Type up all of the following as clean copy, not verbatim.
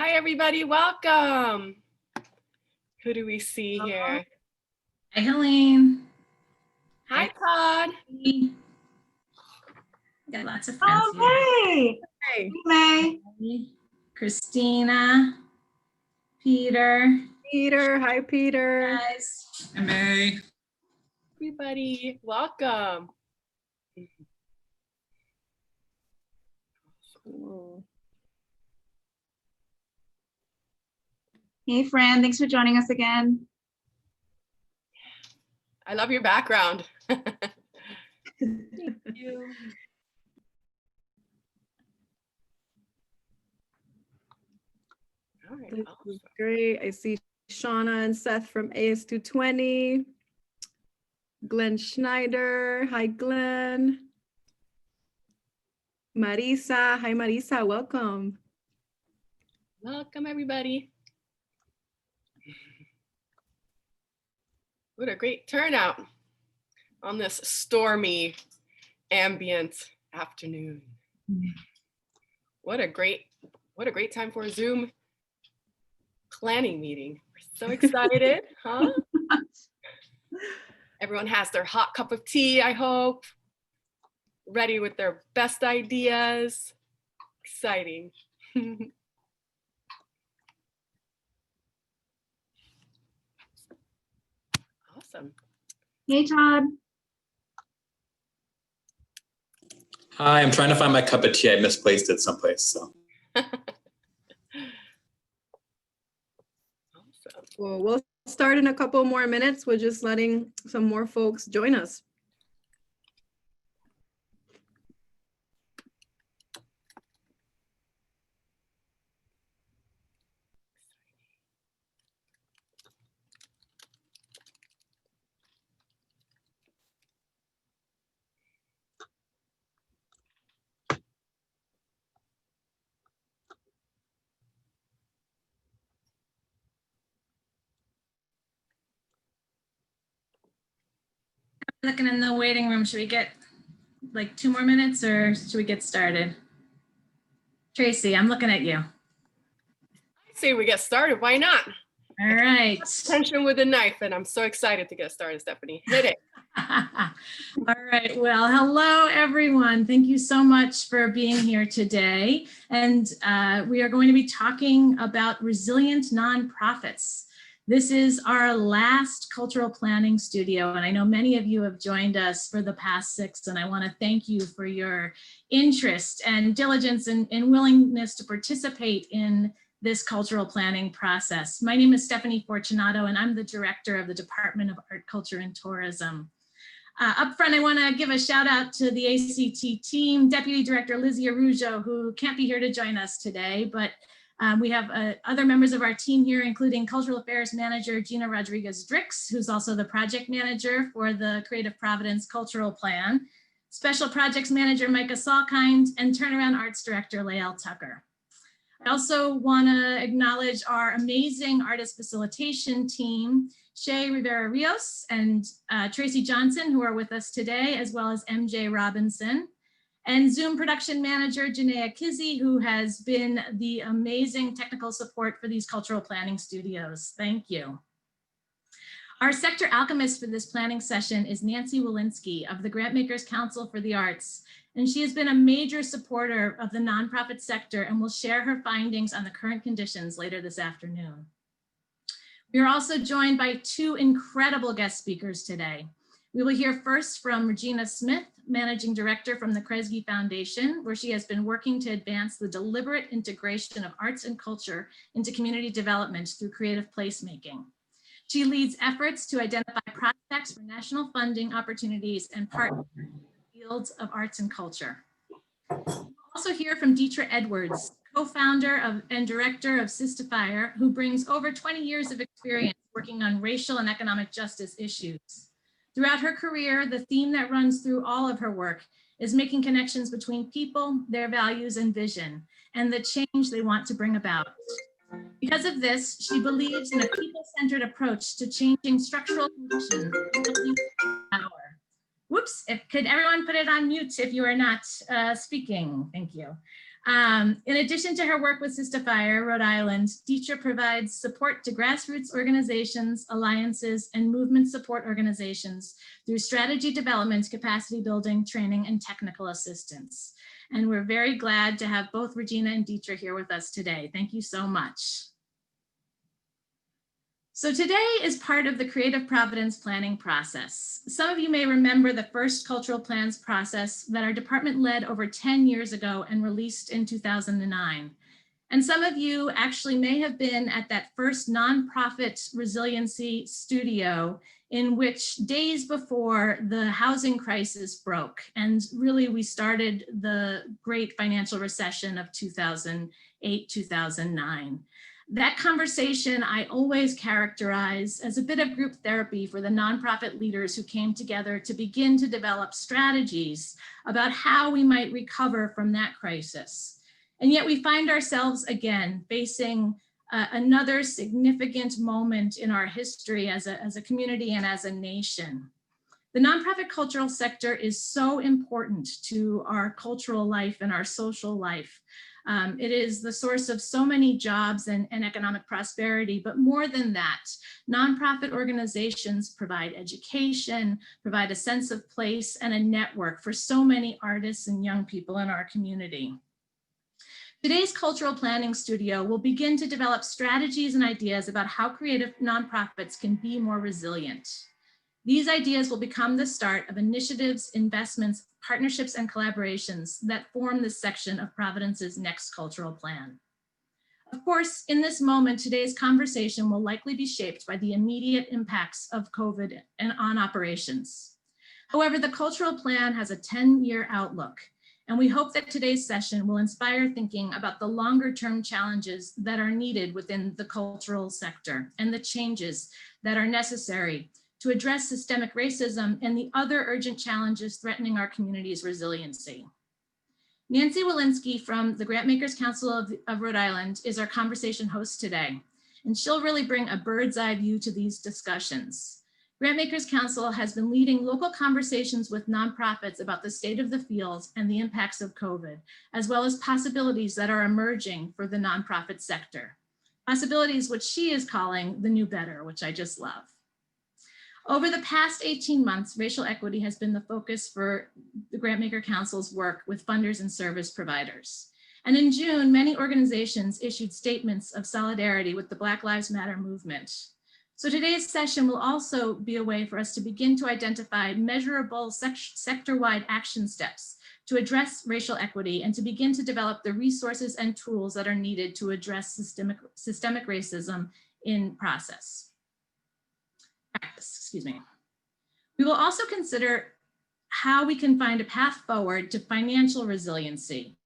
Hi, everybody. Welcome. Who do we see here? Hi, Helene. Hi, Todd. Got lots of friends here. Hey. Hey. May. Christina. Peter. Peter. Hi, Peter. Guys. Hi, May. Everybody, welcome. Hey, Fran. Thanks for joining us again. I love your background. Thank you. All right. This Awesome. is great. I see Shauna and Seth from AS220. Glenn Schneider. Hi, Glenn. Marisa. Hi, Marisa. Welcome. Welcome, everybody. What a great turnout on this stormy, ambient afternoon. What a great time for a Zoom planning meeting. We're so excited, huh? Everyone has their hot cup of tea, I hope. Ready with their best ideas. Exciting. Awesome. Hey, Todd. Hi, I'm trying to find my cup of tea. I misplaced it someplace. So. Awesome. Well, we'll start in a couple more minutes. We're just letting some more folks join us. Looking in the waiting room. Should we get like 2 more minutes or should we get started? Tracy, I'm looking at you. I'd say we get started. Why not? All right. Tension with a knife, and I'm so excited to get started, Stephanie. Hit it. All right. Well, hello, everyone. Thank you so much for being here today. And we are going to be talking about resilient nonprofits. This is our last cultural planning studio, and I know many of you have joined us for the past 6, and I want to thank you for your interest and diligence and willingness to participate in this cultural planning process. My name is Stephanie Fortunato, and I'm the director of the Department of Art, Culture, and Tourism. Up front, I want to give a shout out to the ACT team, Deputy Director Lizzie Arujo, who can't be here to join us today, but we have other members of our team here, including Cultural Affairs Manager Gina Rodriguez-Drix, who's also the project manager for the Creative Providence Cultural Plan, Special Projects Manager Micah Salkind, and Turnaround Arts Director Lael Tucker. I also want to acknowledge our amazing artist facilitation team, Shay Rivera Rios and Tracy Johnson, who are with us today, as well as MJ Robinson, and Zoom production manager, Janaea Kizzy, who has been the amazing technical support for these cultural planning studios. Thank you. Our sector alchemist for this planning session is Nancy Walensky of the Grantmakers Council for the Arts, and she has been a major supporter of the nonprofit sector and will share her findings on the current conditions later this afternoon. We are also joined by 2 incredible guest speakers today. We will hear first from Regina Smith, Managing Director from the Kresge Foundation, where she has been working to advance the deliberate integration of arts and culture into community development through creative placemaking. She leads efforts to identify prospects for national funding opportunities and partner in the fields of arts and culture. We'll also hear from Deetra Edwards, co-founder and director of Sistafire, who brings over 20 years of experience working on racial and economic justice issues. Throughout her career, the theme that runs through all of her work is making connections between people, their values and vision, and the change they want to bring about. Because of this, she believes in a people-centered approach to changing structural conditions and building power. Whoops, could everyone put it on mute if you are not speaking? Thank you. In addition to her work with Sister Fire, Rhode Island, Dietra provides support to grassroots organizations, alliances, and movement support organizations through strategy development, capacity building, training, and technical assistance. And we're very glad to have both Regina and Dietra here with us today. Thank you so much. So today is part of the Creative Providence planning process. Some of you may remember the first cultural plans process that our department led over 10 years ago and released in 2009. And some of you actually may have been at that first nonprofit resiliency studio in which days before the housing crisis broke. And really we started the great financial recession of 2008, 2009. That conversation I always characterize as a bit of group therapy for the nonprofit leaders who came together to begin to develop strategies about how we might recover from that crisis. And yet we find ourselves again facing another significant moment in our history as a community and as a nation. The nonprofit cultural sector is so important to our cultural life and our social life. It is the source of so many jobs and economic prosperity, but more than that, nonprofit organizations provide education, provide a sense of place and a network for so many artists and young people in our community. Today's cultural planning studio will begin to develop strategies and ideas about how creative nonprofits can be more resilient. These ideas will become the start of initiatives, investments, partnerships, and collaborations that form this section of Providence's next cultural plan. Of course, in this moment, today's conversation will likely be shaped by the immediate impacts of COVID and on operations. However, the cultural plan has a 10-year outlook, and we hope that today's session will inspire thinking about the longer-term challenges that are needed within the cultural sector and the changes that are necessary to address systemic racism and the other urgent challenges threatening our community's resiliency. Nancy Walensky from the Grantmakers Council of Rhode Island is our conversation host today, and she'll really bring a bird's eye view to these discussions. Grantmakers Council has been leading local conversations with nonprofits about the state of the field and the impacts of COVID, as well as possibilities that are emerging for the nonprofit sector. Possibilities which she is calling the new better, which I just love. Over the past 18 months, racial equity has been the focus for the Grantmaker Council's work with funders and service providers. And in June, many organizations issued statements of solidarity with the Black Lives Matter movement. So today's session will also be a way for us to begin to identify measurable sector-wide action steps to address racial equity and to begin to develop the resources and tools that are needed to address systemic racism in practice. Excuse me. We will also consider how we can find a path forward to financial resiliency.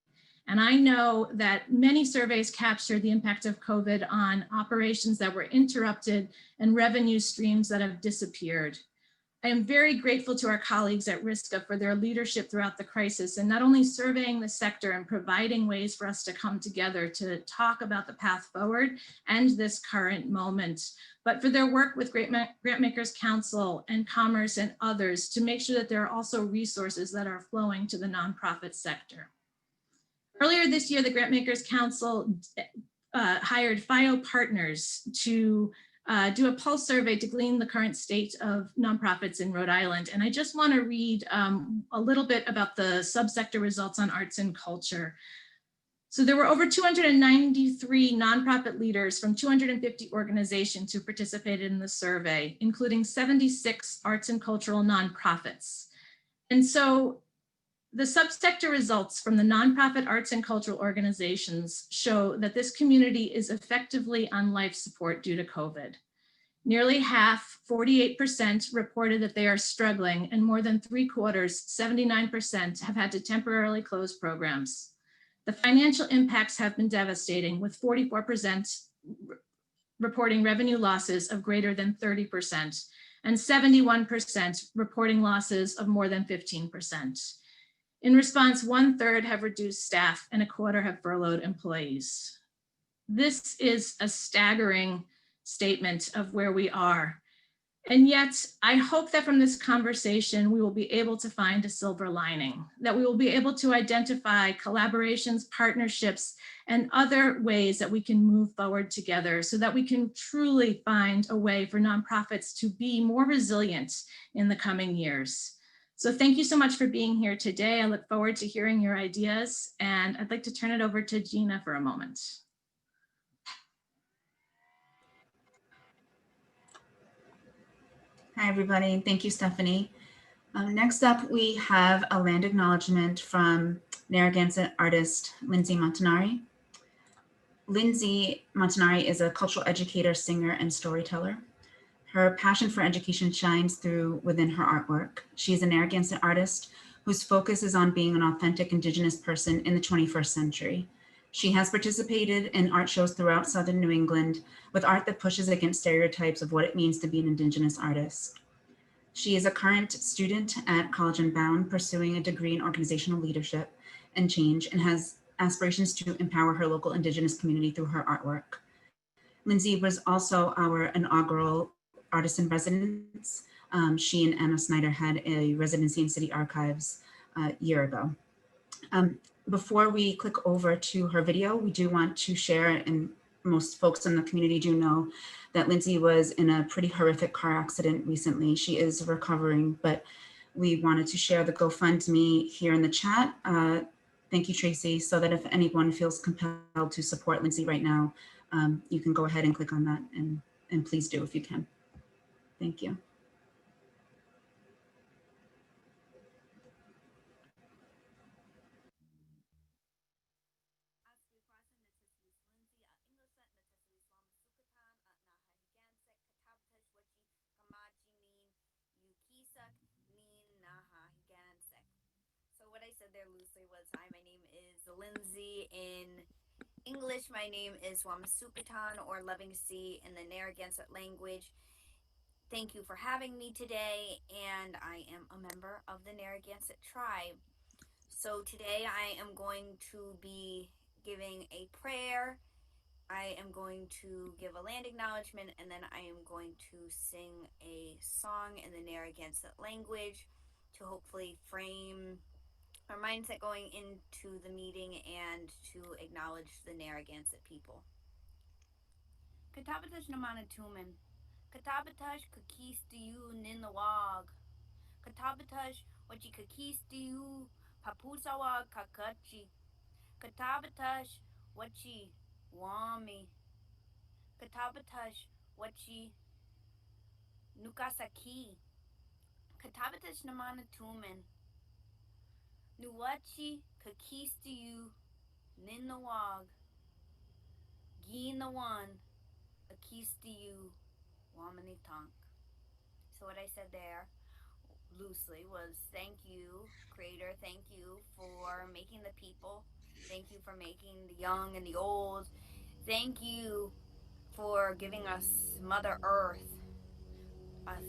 And I know that many surveys capture the impact of COVID on operations that were interrupted and revenue streams that have disappeared. I am very grateful to our colleagues at RISCA for their leadership throughout the crisis and not only surveying the sector and providing ways for us to come together to talk about the path forward and this current moment, but for their work with Grantmakers Council and Commerce and others to make sure that there are also resources that are flowing to the nonprofit sector. Earlier this year, the Grantmakers Council hired FIO partners to do a pulse survey to glean the current state of nonprofits in Rhode Island. And I just want to read a little bit about the subsector results on arts and culture. So there were over 293 nonprofit leaders from 250 organizations who participated in the survey, including 76 arts and cultural nonprofits. And so the subsector results from the nonprofit arts and cultural organizations show that this community is effectively on life support due to COVID. Nearly half, 48%, reported that they are struggling, and more than 3/4, 79%, have had to temporarily close programs. The financial impacts have been devastating, with 44% reporting revenue losses of greater than 30%, and 71% reporting losses of more than 15%. In response, 1/3 have reduced staff and 1/4 have furloughed employees. This is a staggering statement of where we are. And yet, I hope that from this conversation, we will be able to find a silver lining, that we will be able to identify collaborations, partnerships, and other ways that we can move forward together so that we can truly find a way for nonprofits to be more resilient in the coming years. So thank you so much for being here today. I look forward to hearing your ideas, and I'd like to turn it over to Gina for a moment. Hi, everybody. Thank you, Stephanie. Next up, we have a land acknowledgement from Narragansett artist Lindsay Montanari. Lindsay Montanari is a cultural educator, singer, and storyteller. Her passion for education shines through within her artwork. She is a Narragansett artist whose focus is on being an authentic Indigenous person in the 21st century. She has participated in art shows throughout Southern New England with art that pushes against stereotypes of what it means to be an Indigenous artist. She is a current student at College Unbound, pursuing a degree in organizational leadership and change, and has aspirations to empower her local Indigenous community through her artwork. Lindsay was also our inaugural artist in residence. She and Anna Snyder had a residency in City Archives a year ago. Before we click over to her video, we do want to share, and most folks in the community do know, that Lindsay was in a pretty horrific car accident recently. She is recovering, but we wanted to share the GoFundMe here in the chat. Thank you, Tracy, so that if anyone feels compelled to support Lindsay right now, you can go ahead and click on that, and please do if you can. Thank you. So what I said there loosely was, hi, my name is Lindsay. In English, my name is Wamasupitan, or Loving Sea in the Narragansett language. Thank you for having me today, and I am a member of the Narragansett tribe. So today I am going to be giving a prayer, I am going to give a land acknowledgement, and then I am going to sing a song in the Narragansett language to hopefully frame our mindset going into the meeting and to acknowledge the Narragansett people. Katabatash namanatuman. Katabatash kakistiyu ninawag. Katabatash wachi kakistiyu papusawa kakachi. Katabatash wachi wami. Katabatash wachi nukasaki. Katabatash namanatuman. Nuwachi kakistiyu ninawag. Ginawan akistiyu wamanitank. So what I said there loosely was, thank you, Creator, thank you for making the people, thank you for making the young and the old, thank you for giving us Mother Earth.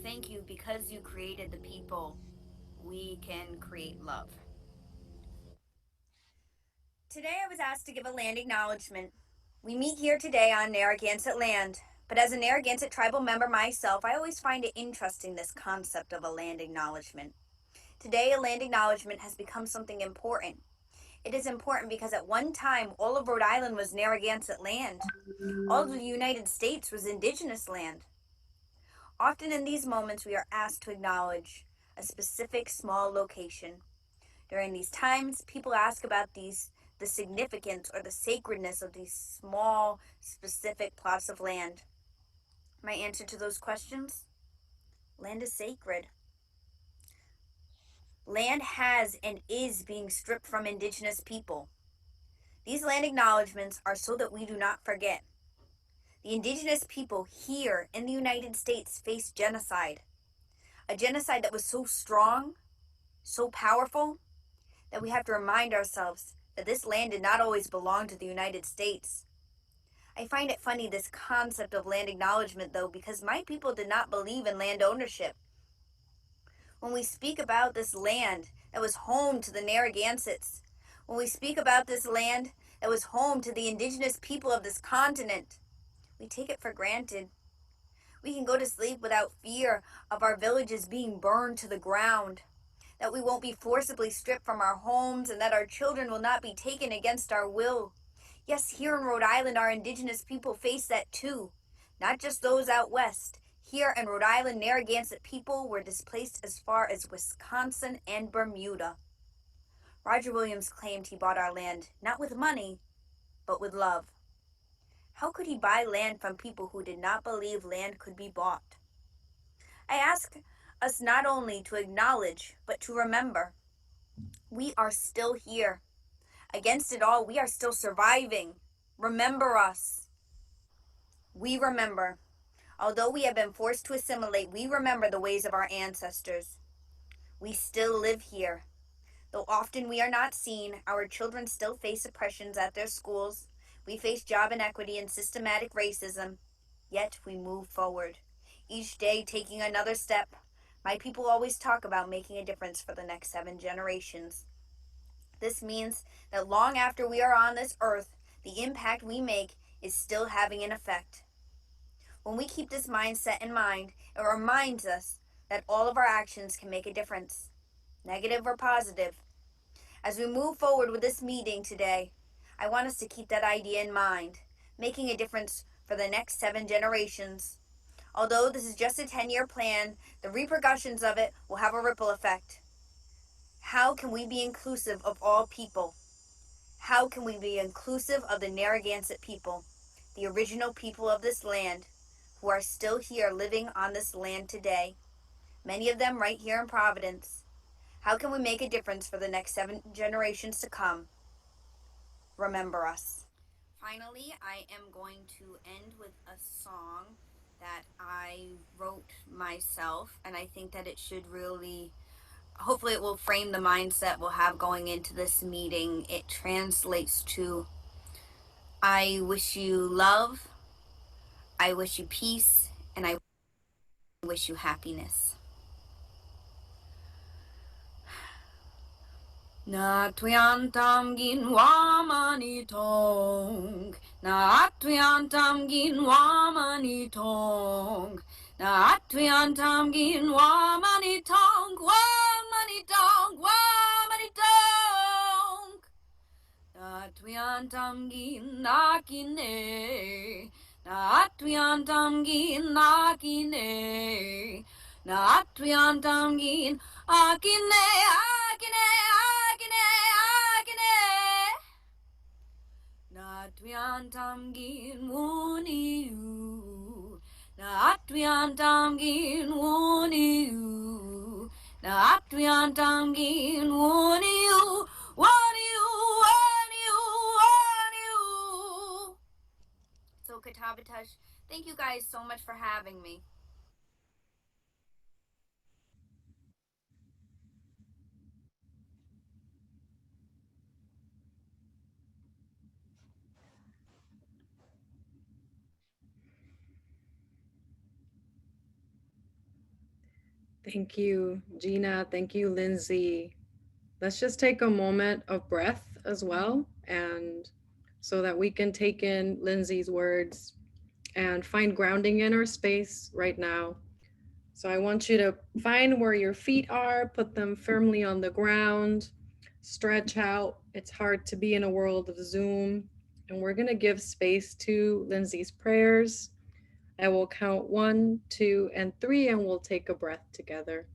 Thank you, because you created the people, we can create love. Today I was asked to give a land acknowledgement. We meet here today on Narragansett land, but as a Narragansett tribal member myself, I always find it interesting, this concept of a land acknowledgement. Today, a land acknowledgement has become something important. It is important because at one time, all of Rhode Island was Narragansett land. All of the United States was Indigenous land. Often in these moments, we are asked to acknowledge a specific small location. During these times, people ask about the significance or the sacredness of these small, specific plots of land. My answer to those questions? Land is sacred. Land has and is being stripped from Indigenous people. These land acknowledgements are so that we do not forget. The Indigenous people here in the United States faced genocide. A genocide that was so strong, so powerful, that we have to remind ourselves that this land did not always belong to the United States. I find it funny, this concept of land acknowledgement, though, because my people did not believe in land ownership. When we speak about this land that was home to the Narragansetts, when we speak about this land that was home to the Indigenous people of this continent, we take it for granted. We can go to sleep without fear of our villages being burned to the ground, that we won't be forcibly stripped from our homes, and that our children will not be taken against our will. Yes, here in Rhode Island, our indigenous people face that too. Not just those out west. Here in Rhode Island, Narragansett people were displaced as far as Wisconsin and Bermuda. Roger Williams claimed he bought our land not with money, but with love. How could he buy land from people who did not believe land could be bought? I ask us not only to acknowledge, but to remember. We are still here. Against it all, we are still surviving. Remember us. We remember. Although we have been forced to assimilate, we remember the ways of our ancestors. We still live here. Though often we are not seen, our children still face oppressions at their schools. We face job inequity and systematic racism. Yet we move forward, each day taking another step. My people always talk about making a difference for the next 7 generations. This means that long after we are on this earth, the impact we make is still having an effect. When we keep this mindset in mind, it reminds us that all of our actions can make a difference, negative or positive. As we move forward with this meeting today, I want us to keep that idea in mind, making a difference for the next 7 generations. Although this is just a 10-year plan, the repercussions of it will have a ripple effect. How can we be inclusive of all people? How can we be inclusive of the Narragansett people, the original people of this land, who are still here living on this land today, many of them right here in Providence? How can we make a difference for the next 7 generations to come? Remember us. Finally, I am going to end with a song that I wrote myself, and I think that it should really, hopefully it will frame the mindset we'll have going into this meeting. It translates to, I wish you love, I wish you peace, and I wish you happiness. Na tuyantam gin wamani tong, na tuyantam gin wamani tong, na tuyantam gin wamani tong, wamani tong, wamani tong. Na tuyantam gin nakine, na tuyantam gin nakine, na tuyantam gin akine, akine, akine, akine. Na tuyantam gin wuniu, na tuyantam gin wuniu, na tuyantam gin wuniu, waniu, waniu, waniu. So Katavatash, thank you guys so much for having me. Thank you, Gina. Thank you, Lindsay. Let's just take a moment of breath as well, and so that we can take in Lindsay's words and find grounding in our space right now. So I want you to find where your feet are, put them firmly on the ground, stretch out. It's hard to be in a world of Zoom, and we're gonna give space to Lindsay's prayers. I will count 1, 2, and 3, and we'll take a breath together.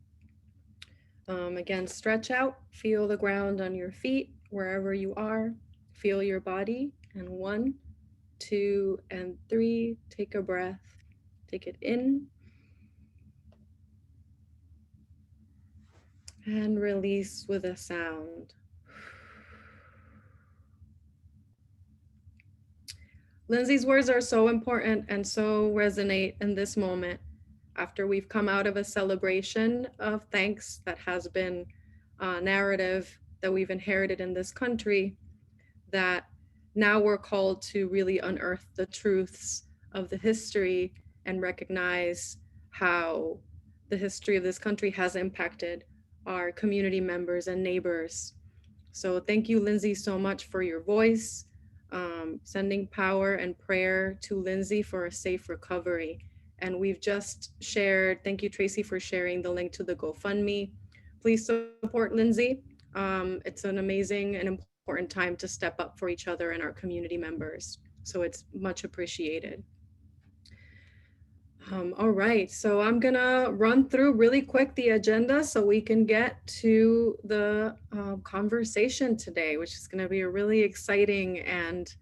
Again, stretch out, feel the ground on your feet, wherever you are, feel your body, and 1, 2, and 3, take a breath, take it in, and release with a sound. Lindsay's words are so important and so resonate in this moment after we've come out of a celebration of thanks that has been a narrative that we've inherited in this country, that now we're called to really unearth the truths of the history and recognize how the history of this country has impacted our community members and neighbors. So thank you, Lindsay, so much for your voice. Sending power and prayer to Lindsay for a safe recovery. And we've just shared, thank you, Tracy, for sharing the link to the GoFundMe. Please support Lindsay. It's an amazing and important time to step up for each other and our community members. So it's much appreciated. All right, so I'm gonna run through really quick the agenda so we can get to the conversation today, which is gonna be a really exciting and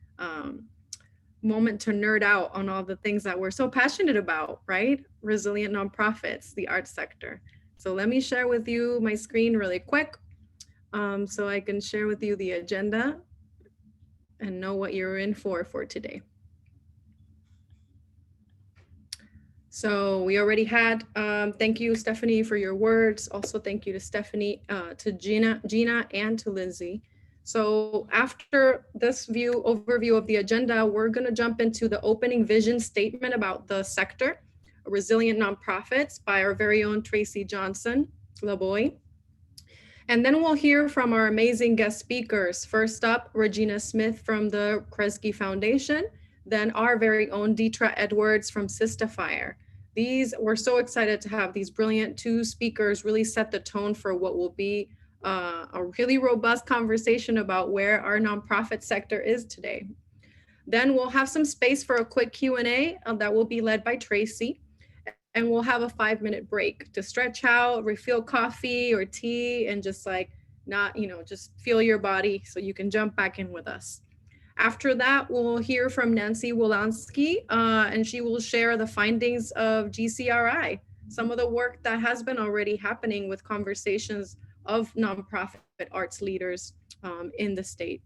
moment to nerd out on all the things that we're so passionate about, right? Resilient nonprofits, the arts sector. So let me share with you my screen really quick so I can share with you the agenda and know what you're in for today. So we already had, thank you, Stephanie, for your words. Also, thank you to Stephanie, to Gina, and to Lindsay. So after this overview of the agenda, we're gonna jump into the opening vision statement about the sector, resilient nonprofits, by our very own Tracy Johnson LaBoy. And then we'll hear from our amazing guest speakers. First up, Regina Smith from the Kresge Foundation, then our very own Deetra Edwards from Sistafire. We're so excited to have these brilliant two speakers really set the tone for what will be a really robust conversation about where our nonprofit sector is today. Then we'll have some space for a quick Q&A that will be led by Tracy. And we'll have a 5-minute break to stretch out, refill coffee or tea, and just just feel your body so you can jump back in with us. After that, we'll hear from Nancy Wolanski, and she will share the findings of GCRI, some of the work that has been already happening with conversations of nonprofit arts leaders in the state.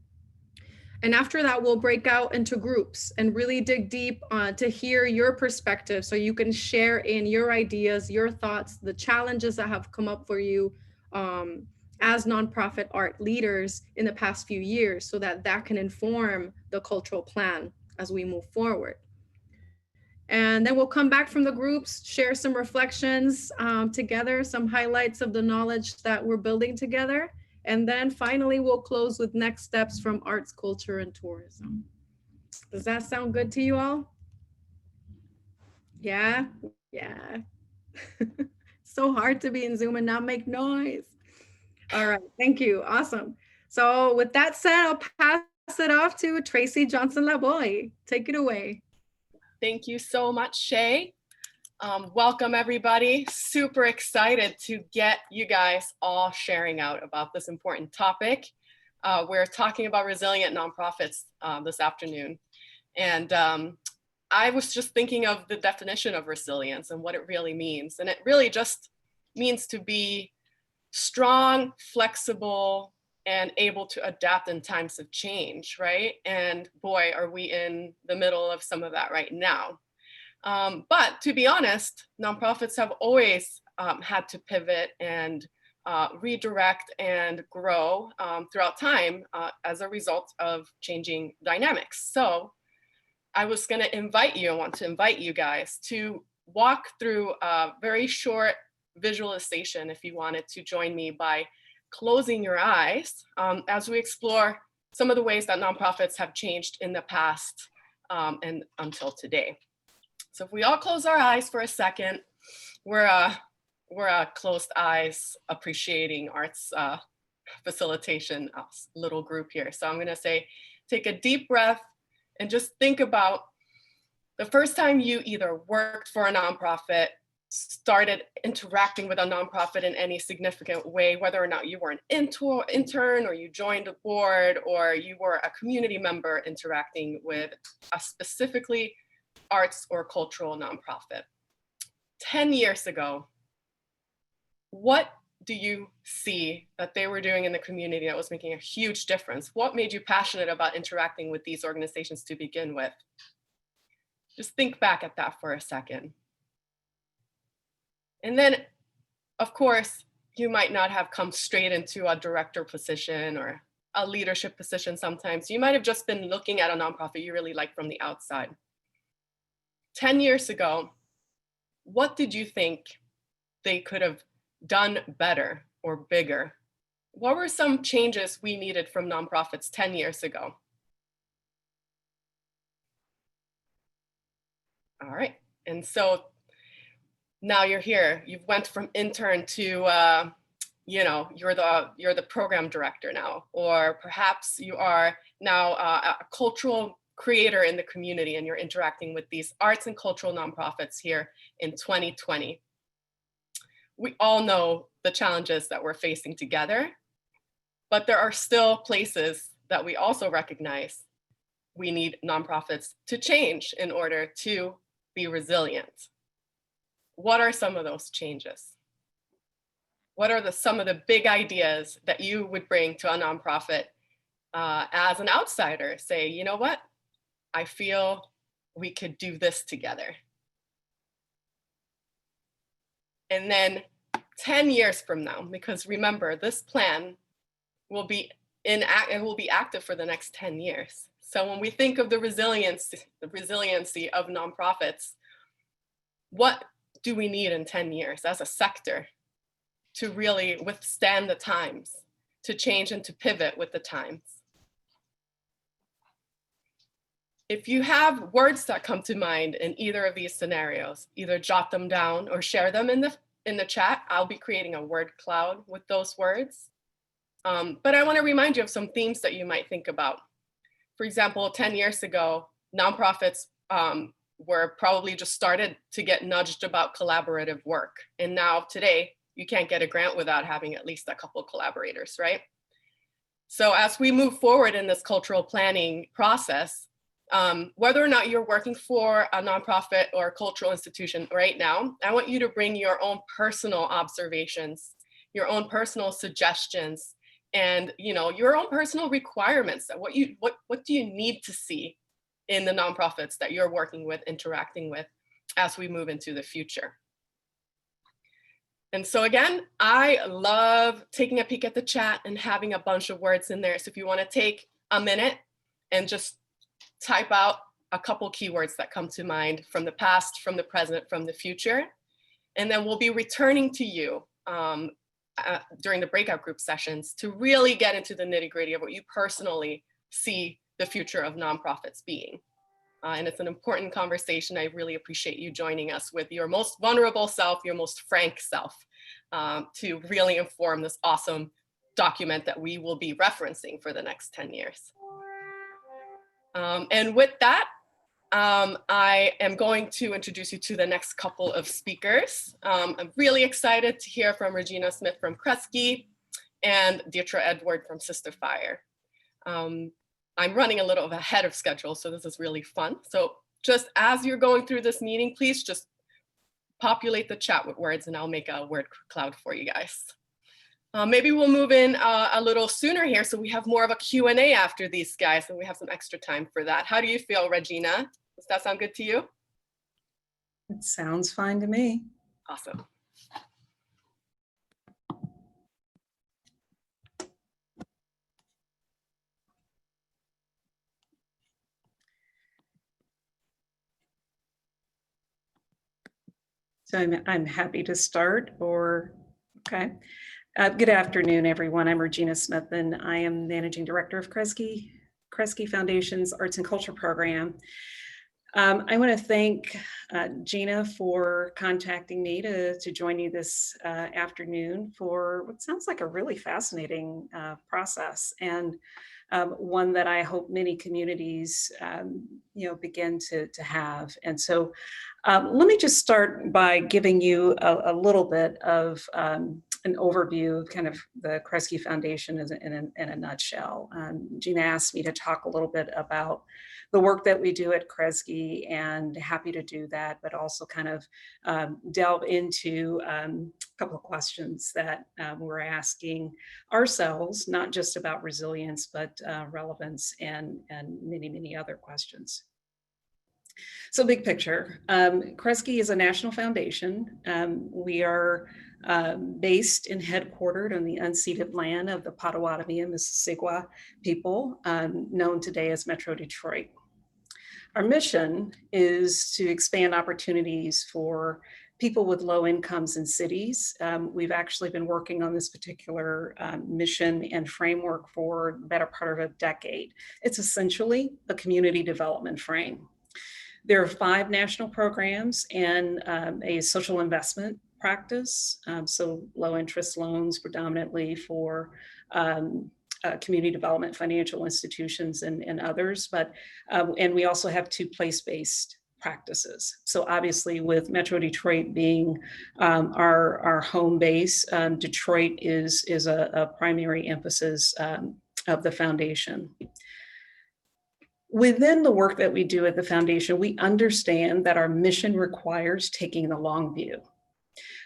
And after that, we'll break out into groups and really dig deep to hear your perspective so you can share in your ideas, your thoughts, the challenges that have come up for you as nonprofit art leaders in the past few years, so that can inform the cultural plan as we move forward. And then we'll come back from the groups, share some reflections together, some highlights of the knowledge that we're building together. And then finally, we'll close with next steps from arts, culture, and tourism. Does that sound good to you all? Yeah, yeah. So hard to be in Zoom and not make noise. All right, thank you, awesome. So with that said, I'll pass it off to Tracy Johnson LaBoy. Take it away. Thank you so much, Shay. Welcome everybody. Super excited to get you guys all sharing out about this important topic. We're talking about resilient nonprofits this afternoon. And I was just thinking of the definition of resilience and what it really means. And it really just means to be strong, flexible, and able to adapt in times of change, right? And boy, are we in the middle of some of that right now. But to be honest, nonprofits have always had to pivot and redirect and grow throughout time as a result of changing dynamics. So I was going to want to invite you guys to walk through a very short visualization if you wanted to join me by closing your eyes as we explore some of the ways that nonprofits have changed in the past and until today. So if we all close our eyes for a second, we're a closed eyes appreciating arts facilitation little group here. So I'm going to say, take a deep breath and just think about the first time you either worked for a nonprofit, started interacting with a nonprofit in any significant way, whether or not you were an intern or you joined a board or you were a community member interacting with a specifically arts or cultural nonprofit. 10 years ago, what do you see that they were doing in the community that was making a huge difference? What made you passionate about interacting with these organizations to begin with? Just think back at that for a second. And then, of course, you might not have come straight into a director position or a leadership position sometimes. You might have just been looking at a nonprofit you really like from the outside. 10 years ago, what did you think they could have done better or bigger? What were some changes we needed from nonprofits 10 years ago? All right, and so now you're here. You've went from intern to, you know, you're the program director now, or perhaps you are now a cultural creator in the community, and you're interacting with these arts and cultural nonprofits here in 2020. We all know the challenges that we're facing together, but there are still places that we also recognize we need nonprofits to change in order to be resilient. What are some of those changes? What are some of the big ideas that you would bring to a nonprofit as an outsider? Say, you know what? I feel we could do this together. And then 10 years from now, because remember, this plan will be active for the next 10 years. So when we think of the resiliency of nonprofits, what do we need in 10 years as a sector to really withstand the times, to change and to pivot with the times? If you have words that come to mind in either of these scenarios, either jot them down or share them in the chat. I'll be creating a word cloud with those words. But I want to remind you of some themes that you might think about. For example, 10 years ago, nonprofits were probably just started to get nudged about collaborative work. And now today, you can't get a grant without having at least a couple of collaborators, right? So as we move forward in this cultural planning process, whether or not you're working for a nonprofit or a cultural institution right now, I want you to bring your own personal observations, your own personal suggestions, and your own personal requirements. What do you need to see in the nonprofits that you're working with, interacting with, as we move into the future? And so again, I love taking a peek at the chat and having a bunch of words in there. So if you want to take a minute and just type out a couple keywords that come to mind from the past, from the present, from the future, and then we'll be returning to you during the breakout group sessions to really get into the nitty-gritty of what you personally see the future of nonprofits being. And it's an important conversation. I really appreciate you joining us with your most vulnerable self, your most frank self, to really inform this awesome document that we will be referencing for the next 10 years. And with that, I am going to introduce you to the next couple of speakers. I'm really excited to hear from Regina Smith from Kresge and Dietra Edward from Sister Fire. I'm running a little ahead of schedule, so this is really fun. So just as you're going through this meeting, please just populate the chat with words and I'll make a word cloud for you guys. Maybe we'll move in a little sooner here so we have more of a Q&A after these guys and we have some extra time for that. How do you feel, Regina? Does that sound good to you? It sounds fine to me. Awesome. So I'm happy to start, or okay. Good afternoon, everyone. I'm Regina Smith, and I am Managing Director of Kresge Foundation's Arts and Culture Program. I want to thank Gina for contacting me to join you this afternoon for what sounds like a really fascinating process, and one that I hope many communities begin to have. And so let me just start by giving you a little bit of an overview of kind of the Kresge Foundation in a nutshell. Gina asked me to talk a little bit about the work that we do at Kresge, and happy to do that, but also kind of delve into a couple of questions that we're asking ourselves, not just about resilience, but relevance and many, many other questions. So big picture, Kresge is a national foundation. We are based and headquartered on the unceded land of the Potawatomi and Mississauga people, known today as Metro Detroit. Our mission is to expand opportunities for people with low incomes in cities. We've actually been working on this particular mission and framework for the better part of a decade. It's essentially a community development frame. There are 5 national programs and a social investment practice. So low interest loans predominantly for community development, financial institutions and others, but and we also have 2 place-based practices. So obviously with Metro Detroit being our home base, Detroit is a primary emphasis of the foundation. Within the work that we do at the foundation, we understand that our mission requires taking the long view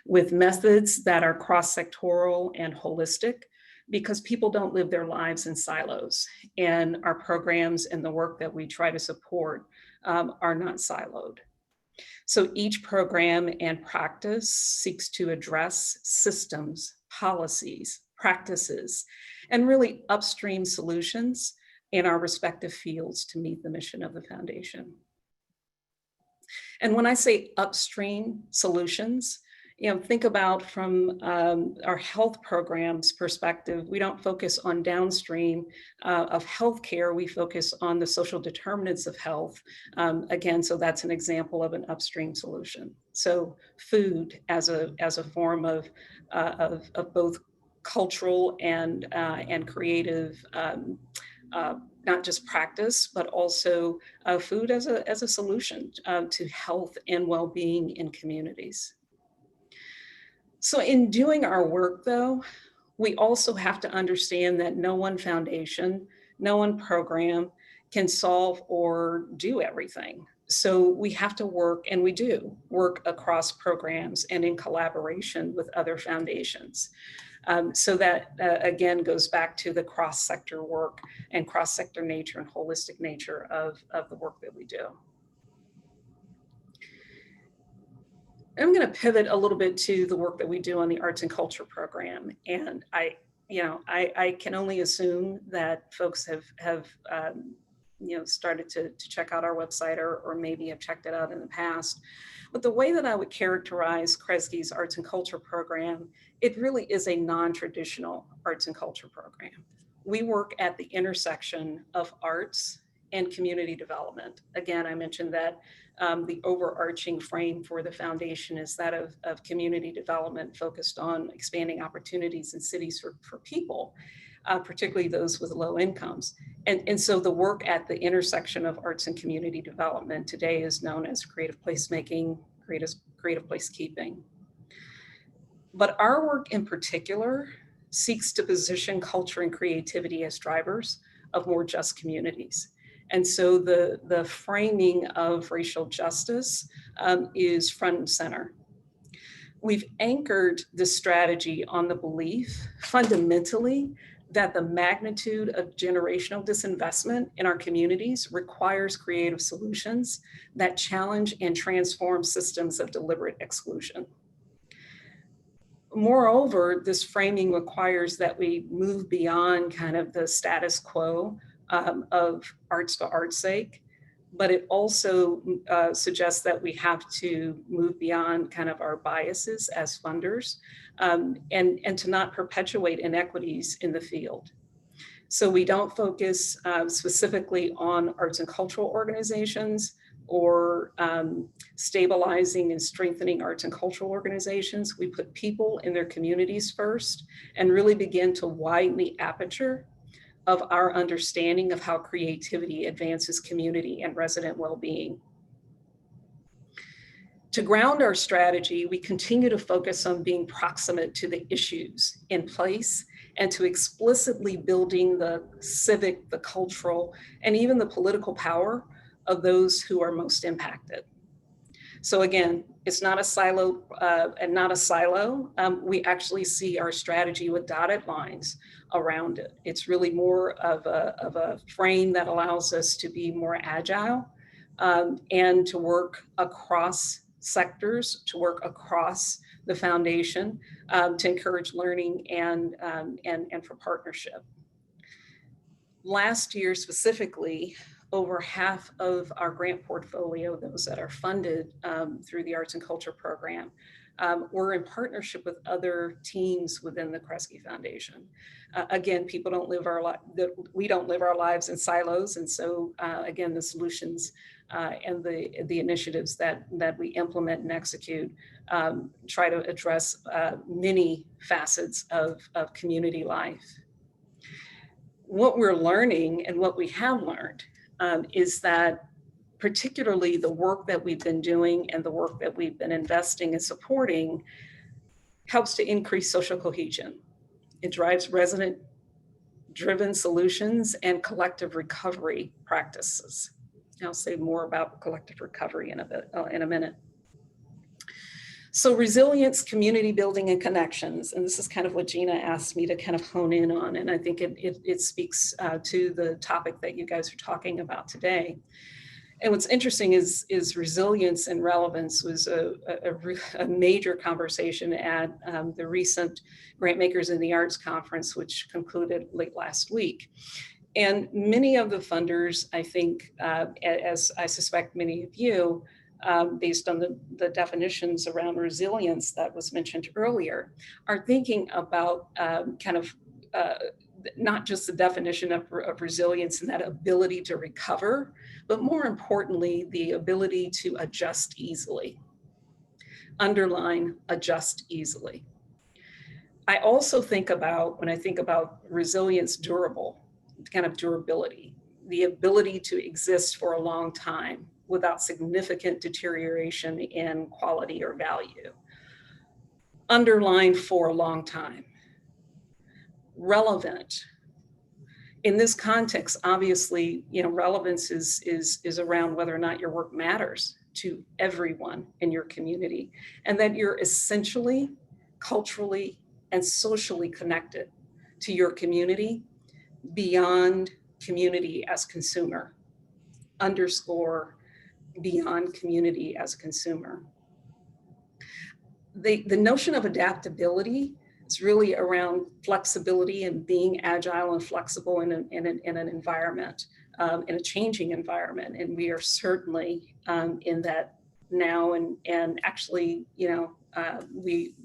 with methods that are cross-sectoral and holistic, because people don't live their lives in silos, and our programs and the work that we try to support are not siloed. So each program and practice seeks to address systems, policies, practices, and really upstream solutions in our respective fields to meet the mission of the foundation. And when I say upstream solutions, think about from our health programs perspective, we don't focus on downstream of healthcare, we focus on the social determinants of health. Again, so that's an example of an upstream solution. So food as a form of both cultural and creative, not just practice, but also food as a solution to health and well-being in communities. So in doing our work though, we also have to understand that no one foundation, no one program can solve or do everything. So we have to work, and we do work across programs and in collaboration with other foundations. So that again goes back to the cross-sector work and cross-sector nature and holistic nature of the work that we do. I'm going to pivot a little bit to the work that we do on the arts and culture program. And I can only assume that folks have started to check out our website or maybe have checked it out in the past. But the way that I would characterize Kresge's arts and culture program, it really is a non-traditional arts and culture program. We work at the intersection of arts and community development. Again, I mentioned that the overarching frame for the foundation is that of community development focused on expanding opportunities in cities for people, particularly those with low incomes. And so the work at the intersection of arts and community development today is known as creative placemaking, creative placekeeping. But our work in particular seeks to position culture and creativity as drivers of more just communities. And so the framing of racial justice is front and center. We've anchored this strategy on the belief, fundamentally, that the magnitude of generational disinvestment in our communities requires creative solutions that challenge and transform systems of deliberate exclusion. Moreover, this framing requires that we move beyond kind of the status quo of arts for art's sake, but it also suggests that we have to move beyond kind of our biases as funders and to not perpetuate inequities in the field. So we don't focus specifically on arts and cultural organizations or stabilizing and strengthening arts and cultural organizations. We put people in their communities first and really begin to widen the aperture of our understanding of how creativity advances community and resident well-being. To ground our strategy, we continue to focus on being proximate to the issues in place and to explicitly building the civic, the cultural, and even the political power of those who are most impacted. So again, it's not a silo and not a silo. We actually see our strategy with dotted lines around it. It's really more of a frame that allows us to be more agile and to work across sectors, to work across the foundation, to encourage learning and for partnership. Last year specifically, over half of our grant portfolio, those that are funded through the Arts and Culture Program, or in partnership with other teams within the Kresge Foundation. Again, we don't live our lives in silos. And so again, the solutions and the initiatives that we implement and execute try to address many facets of community life. What we're learning and what we have learned is that particularly the work that we've been doing and the work that we've been investing and supporting helps to increase social cohesion. It drives resident-driven solutions and collective recovery practices. I'll say more about collective recovery in a minute. So resilience, community building, and connections, and this is kind of what Gina asked me to kind of hone in on, and I think it speaks to the topic that you guys are talking about today. And what's interesting is resilience and relevance was a major conversation at the recent Grantmakers in the Arts Conference, which concluded late last week. And many of the funders, I think, as I suspect many of you, based on the definitions around resilience that was mentioned earlier, are thinking about not just the definition of resilience and that ability to recover, but more importantly, the ability to adjust easily. Underline, adjust easily. I also think about, when I think about resilience, durable, kind of durability, the ability to exist for a long time without significant deterioration in quality or value. Underline, for a long time. Relevant. In this context, obviously, relevance is around whether or not your work matters to everyone in your community, and that you're essentially, culturally, and socially connected to your community beyond community as consumer. Underscore, beyond community as consumer. The notion of adaptability is really around flexibility and being agile and flexible in an environment, in a changing environment. And we are certainly in that now. And actually,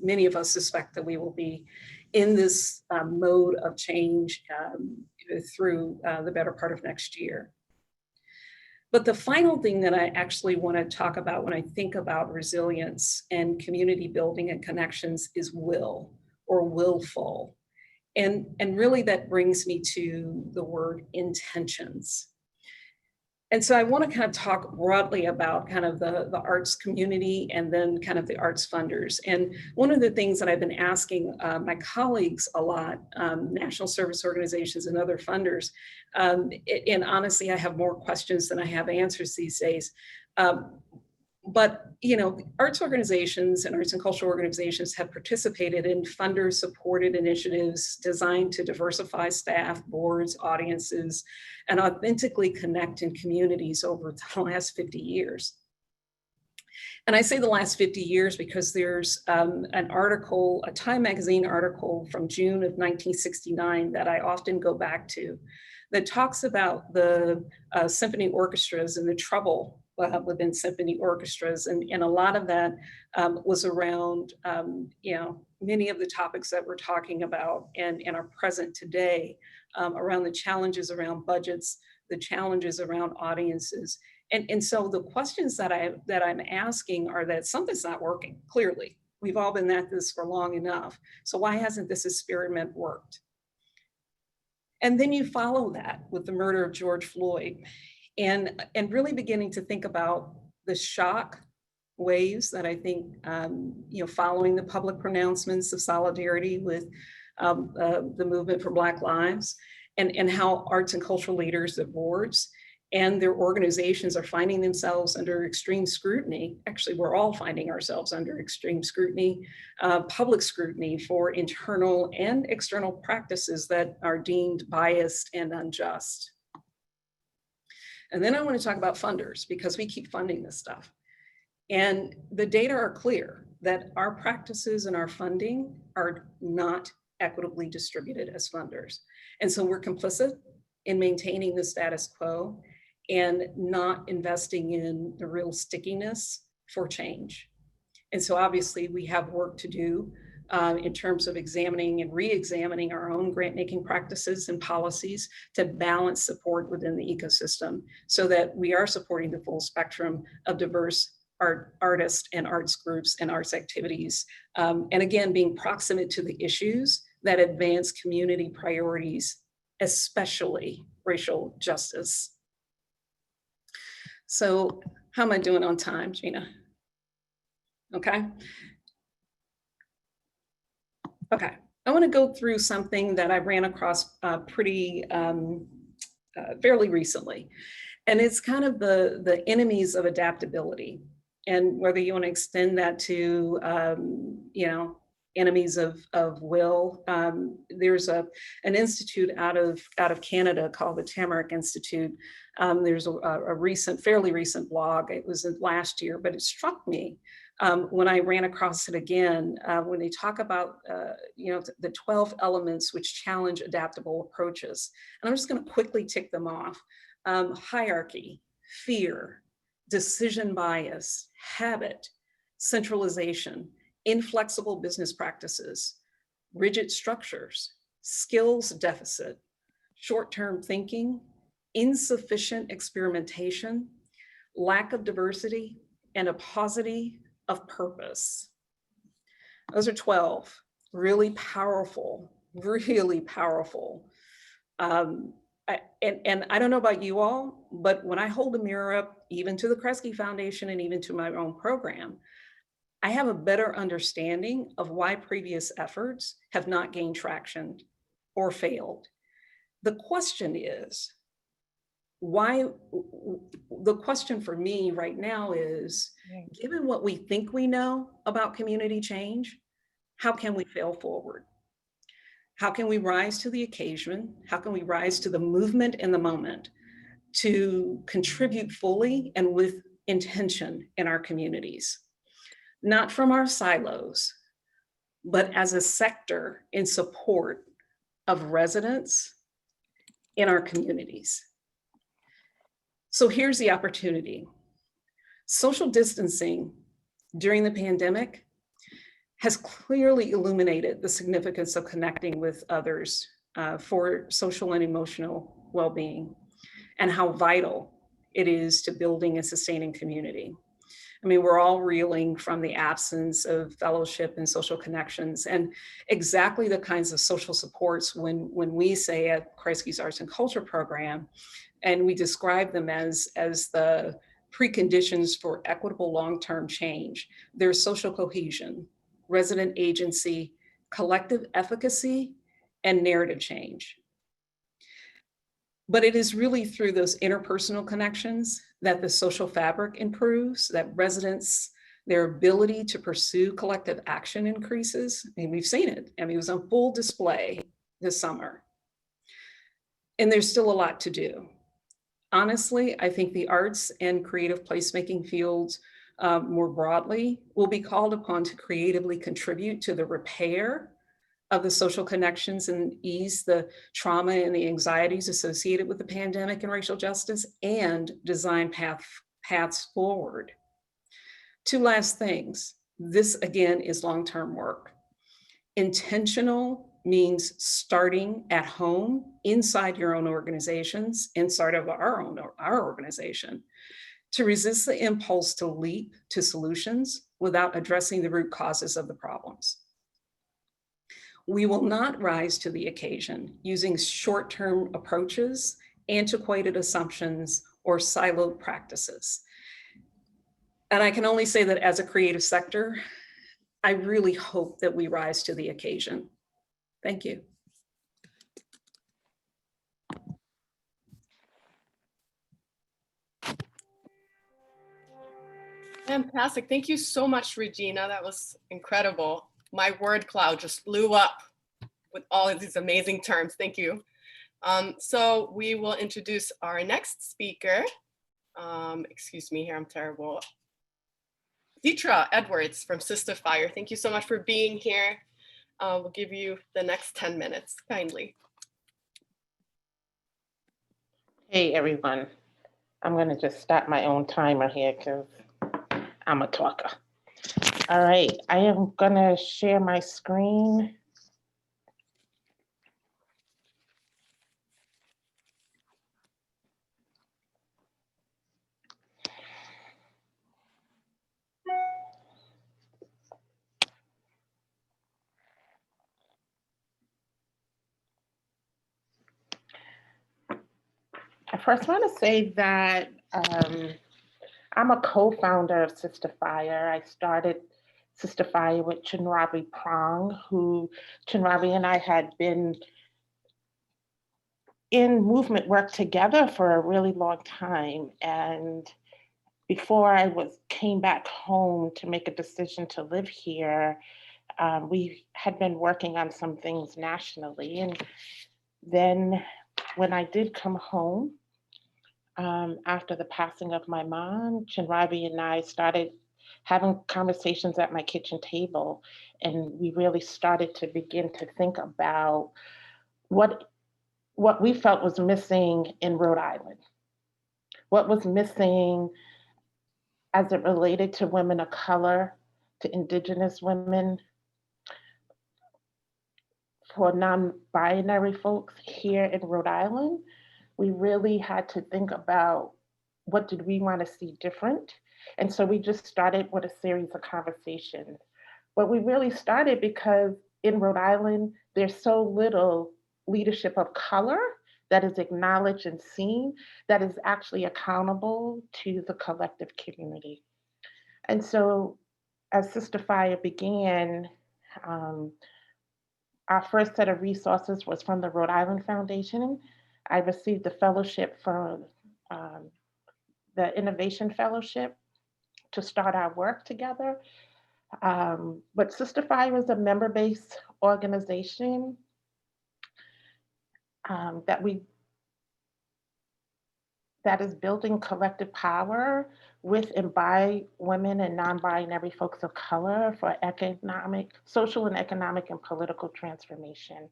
many of us suspect that we will be in this mode of change through the better part of next year. But the final thing that I actually want to talk about when I think about resilience and community building and connections is will, or willful. And really that brings me to the word intentions. And so I want to kind of talk broadly about kind of the arts community and then kind of the arts funders. And one of the things that I've been asking my colleagues a lot, national service organizations and other funders, and honestly, I have more questions than I have answers these days. But, arts organizations and arts and cultural organizations have participated in funder-supported initiatives designed to diversify staff, boards, audiences, and authentically connect in communities over the last 50 years. And I say the last 50 years because there's an article, a Time magazine article from June of 1969 that I often go back to that talks about the symphony orchestras and the trouble within symphony orchestras. And a lot of that was around, many of the topics that we're talking about and are present today around the challenges around budgets, the challenges around audiences. And so the questions that I'm asking are that something's not working, clearly. We've all been at this for long enough. So why hasn't this experiment worked? And then you follow that with the murder of George Floyd and really beginning to think about the shock waves that I think, following the public pronouncements of solidarity with the movement for Black Lives and how arts and cultural leaders at boards and their organizations are finding themselves under extreme scrutiny. Actually, we're all finding ourselves under extreme scrutiny, public scrutiny for internal and external practices that are deemed biased and unjust. And then I want to talk about funders because we keep funding this stuff. And the data are clear that our practices and our funding are not equitably distributed as funders. And so we're complicit in maintaining the status quo and not investing in the real stickiness for change. And so obviously we have work to do in terms of examining and re-examining our own grant making practices and policies to balance support within the ecosystem so that we are supporting the full spectrum of diverse artists and arts groups and arts activities. And again, being proximate to the issues that advance community priorities, especially racial justice. So how am I doing on time, Gina? Okay. Okay, I want to go through something that I ran across fairly recently. And it's kind of the enemies of adaptability. And whether you want to extend that to, enemies of will. There's an institute out of Canada called the Tamarack Institute. There's a fairly recent blog. It was last year, but it struck me when I ran across it again, when they talk about, the 12 elements which challenge adaptable approaches. And I'm just going to quickly tick them off. Hierarchy, fear, decision bias, habit, centralization, inflexible business practices, rigid structures, skills deficit, short-term thinking, insufficient experimentation, lack of diversity, and a paucity of purpose. Those are 12 really powerful, really powerful. And I don't know about you all, but when I hold a mirror up, even to the Kresge Foundation and even to my own program, I have a better understanding of why previous efforts have not gained traction or failed. The question is, the question for me right now is, given what we think we know about community change, how can we fail forward? How can we rise to the occasion? How can we rise to the movement in the moment to contribute fully and with intention in our communities? Not from our silos, but as a sector in support of residents in our communities. So here's the opportunity. Social distancing during the pandemic has clearly illuminated the significance of connecting with others for social and emotional well-being, and how vital it is to building and sustaining community. I mean, we're all reeling from the absence of fellowship and social connections, and exactly the kinds of social supports when we say at Kresge's Arts and Culture program, and we describe them as the preconditions for equitable long-term change. There's social cohesion, resident agency, collective efficacy, and narrative change. But it is really through those interpersonal connections that the social fabric improves, that residents, their ability to pursue collective action increases. I mean, we've seen it. I mean, it was on full display this summer. And there's still a lot to do. Honestly, I think the arts and creative placemaking fields more broadly will be called upon to creatively contribute to the repair of the social connections and ease the trauma and the anxieties associated with the pandemic and racial justice, and design paths forward. Two last things. This again is long-term work. Intentional means starting at home, inside your own organizations, inside of our organization, to resist the impulse to leap to solutions without addressing the root causes of the problems. We will not rise to the occasion using short-term approaches, antiquated assumptions, or siloed practices. And I can only say that as a creative sector, I really hope that we rise to the occasion. Thank you. Fantastic. Thank you so much, Regina. That was incredible. My word cloud just blew up with all of these amazing terms. Thank you. So we will introduce our next speaker. Excuse me here, I'm terrible. Deetra Edwards from Sister Fire. Thank you so much for being here. We'll give you the next 10 minutes, kindly. Hey, everyone. I'm going to just start my own timer here because I'm a talker. All right, I am gonna share my screen. I first want to say that I'm a co-founder of Sister Fire. I started Sister Fire with Chinrabi Prong, who Chinrabi and I had been in movement work together for a really long time. And before I came back home to make a decision to live here, we had been working on some things nationally. And then when I did come home, after the passing of my mom, Chinrabi and I started having conversations at my kitchen table, and we really started to begin to think about what we felt was missing in Rhode Island, what was missing as it related to women of color, to Indigenous women, for non-binary folks here in Rhode Island. We really had to think about what did we want to see different. And so we just started with a series of conversations. But we really started because in Rhode Island, there's so little leadership of color that is acknowledged and seen, that is actually accountable to the collective community. And so as Sister Fire began, our first set of resources was from the Rhode Island Foundation. I received the fellowship from the Innovation Fellowship to start our work together. But Sister Fire is a member-based organization that is building collective power with and by women and non-binary folks of color for economic, social and economic and political transformation.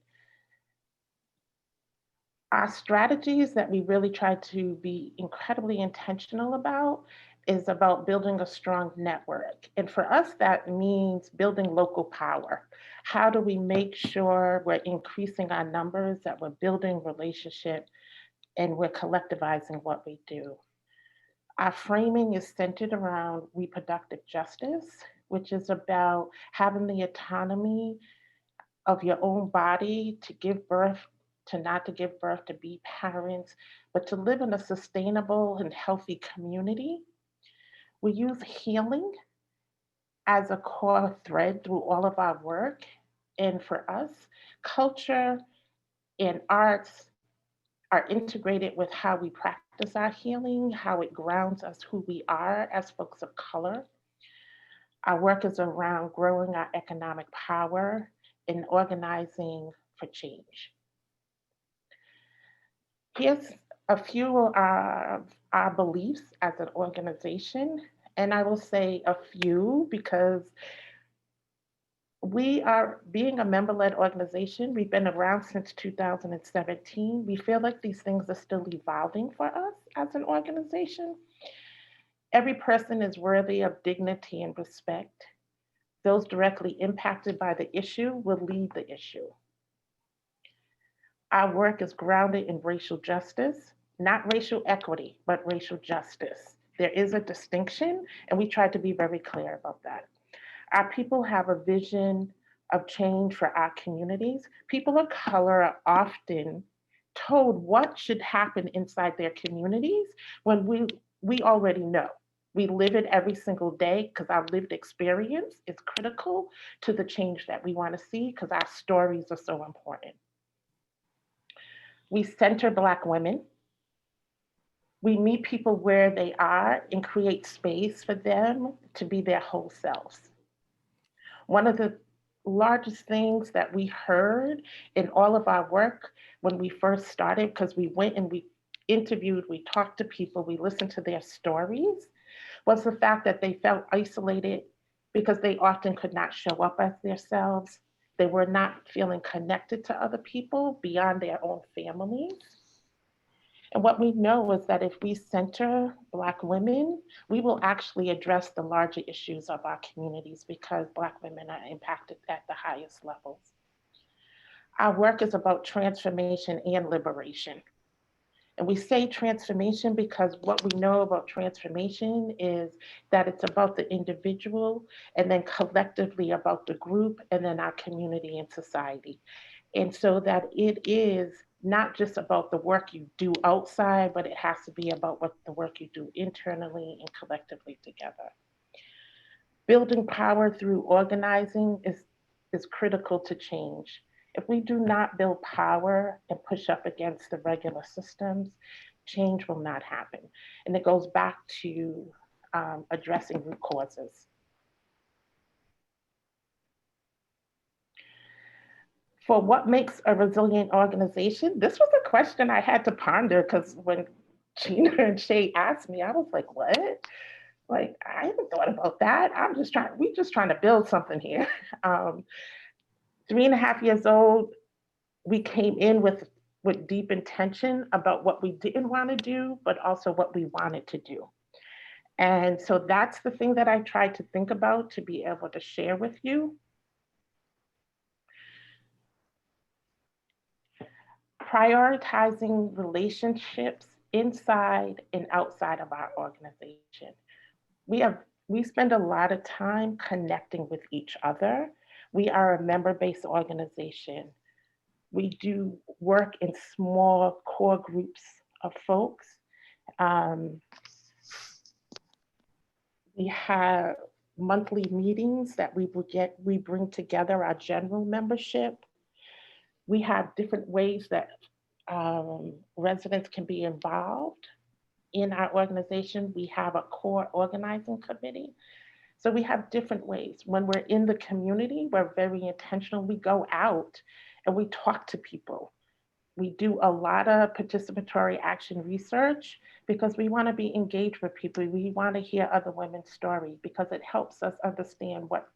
Our strategies that we really try to be incredibly intentional about is about building a strong network. And for us, that means building local power. How do we make sure we're increasing our numbers, that we're building relationship, and we're collectivizing what we do? Our framing is centered around reproductive justice, which is about having the autonomy of your own body to give birth, to not to give birth, to be parents, but to live in a sustainable and healthy community. We use healing as a core thread through all of our work. And for us, culture and arts are integrated with how we practice our healing, how it grounds us who we are as folks of color. Our work is around growing our economic power and organizing for change. Here's a few of our beliefs as an organization, and I will say a few because we are, being a member-led organization, we've been around since 2017. We feel like these things are still evolving for us as an organization. Every person is worthy of dignity and respect. Those directly impacted by the issue will lead the issue. Our work is grounded in racial justice, not racial equity, but racial justice. There is a distinction, and we try to be very clear about that. Our people have a vision of change for our communities. People of color are often told what should happen inside their communities when we already know. We live it every single day because our lived experience is critical to the change that we want to see because our stories are so important. We center Black women. We meet people where they are and create space for them to be their whole selves. One of the largest things that we heard in all of our work when we first started, because we went and we interviewed, we talked to people, we listened to their stories, was the fact that they felt isolated because they often could not show up as themselves. They were not feeling connected to other people beyond their own families. And what we know is that if we center Black women, we will actually address the larger issues of our communities because Black women are impacted at the highest levels. Our work is about transformation and liberation. And we say transformation because what we know about transformation is that it's about the individual and then collectively about the group and then our community and society. And so that it is not just about the work you do outside, but it has to be about what the work you do internally and collectively together. Building power through organizing is critical to change. If we do not build power and push up against the regular systems, change will not happen. And it goes back to addressing root causes. For what makes a resilient organization? This was a question I had to ponder because when Gina and Shay asked me, I was like, what? Like, I haven't thought about that. We're just trying to build something here. 3.5 years old, we came in with deep intention about what we didn't want to do, but also what we wanted to do. And so that's the thing that I tried to think about to be able to share with you. Prioritizing relationships inside and outside of our organization. We spend a lot of time connecting with each other. We are a member-based organization. We do work in small core groups of folks. We have monthly meetings that we bring together our general membership. We have different ways that residents can be involved in our organization. We have a core organizing committee. So we have different ways. When we're in the community, we're very intentional. We go out and we talk to people. We do a lot of participatory action research because we want to be engaged with people. We want to hear other women's stories because it helps us understand what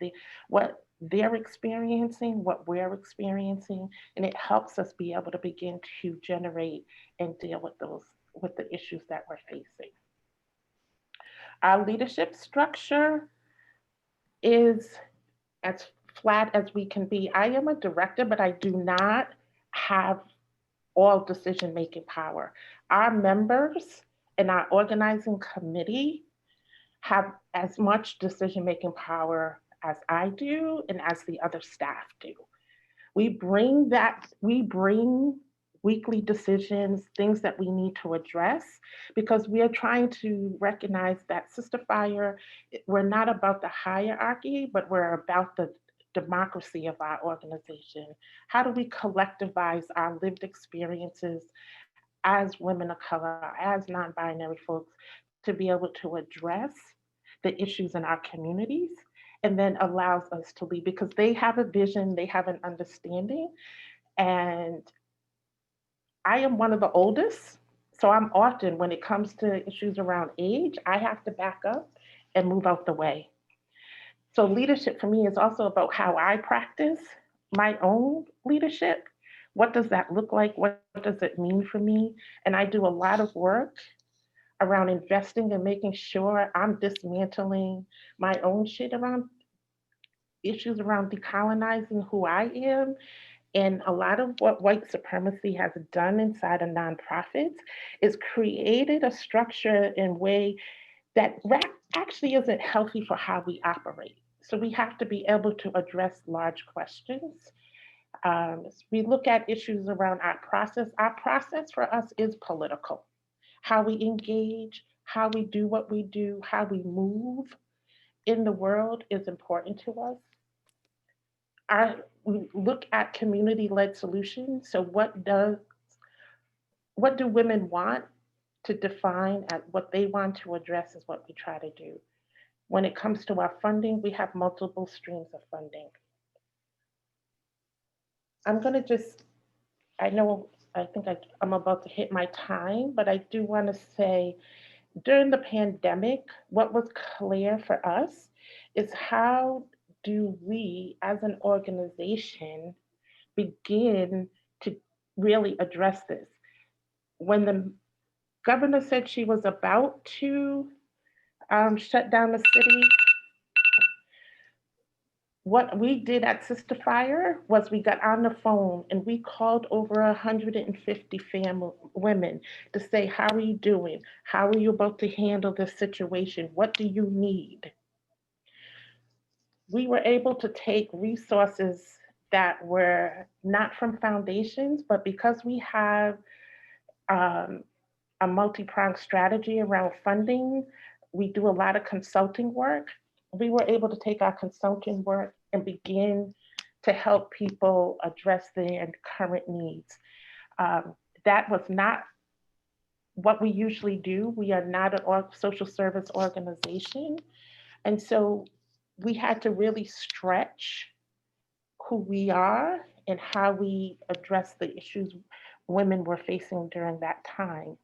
they're experiencing, what we're experiencing, and it helps us be able to begin to generate and deal with the issues that we're facing. Our leadership structure is as flat as we can be. I am a director, but I do not have all decision-making power. Our members and our organizing committee have as much decision-making power as I do and as the other staff do. We bring weekly decisions, things that we need to address, because we are trying to recognize that Sister Fire, we're not about the hierarchy, but we're about the democracy of our organization. How do we collectivize our lived experiences as women of color, as non-binary folks, to be able to address the issues in our communities, and then allows us to lead because they have a vision, they have an understanding. And I am one of the oldest, so I'm often, when it comes to issues around age, I have to back up and move out the way. So leadership for me is also about how I practice my own leadership. What does that look like? What does it mean for me? And I do a lot of work around investing and making sure I'm dismantling my own shit around issues around decolonizing who I am. And a lot of what white supremacy has done inside of nonprofits is created a structure in a way that actually isn't healthy for how we operate. So we have to be able to address large questions. We look at issues around our process. Our process for us is political. How we engage, how we do what we do, how we move in the world is important to us. We look at community-led solutions. So what do women want to define at what they want to address is what we try to do. When it comes to our funding, we have multiple streams of funding. I'm going to just, I think I'm about to hit my time, but I do want to say during the pandemic, what was clear for us is how do we as an organization begin to really address this? When governor said she was about to shut down the city. What we did at Sister Fire was we got on the phone and we called over 150 women to say, how are you doing? How are you about to handle this situation? What do you need? We were able to take resources that were not from foundations, but because we have a multi-pronged strategy around funding, we do a lot of consulting work. We were able to take our consulting work and begin to help people address their current needs. That was not what we usually do. We are not a social service organization. And so we had to really stretch who we are and how we address the issues women were facing during that time.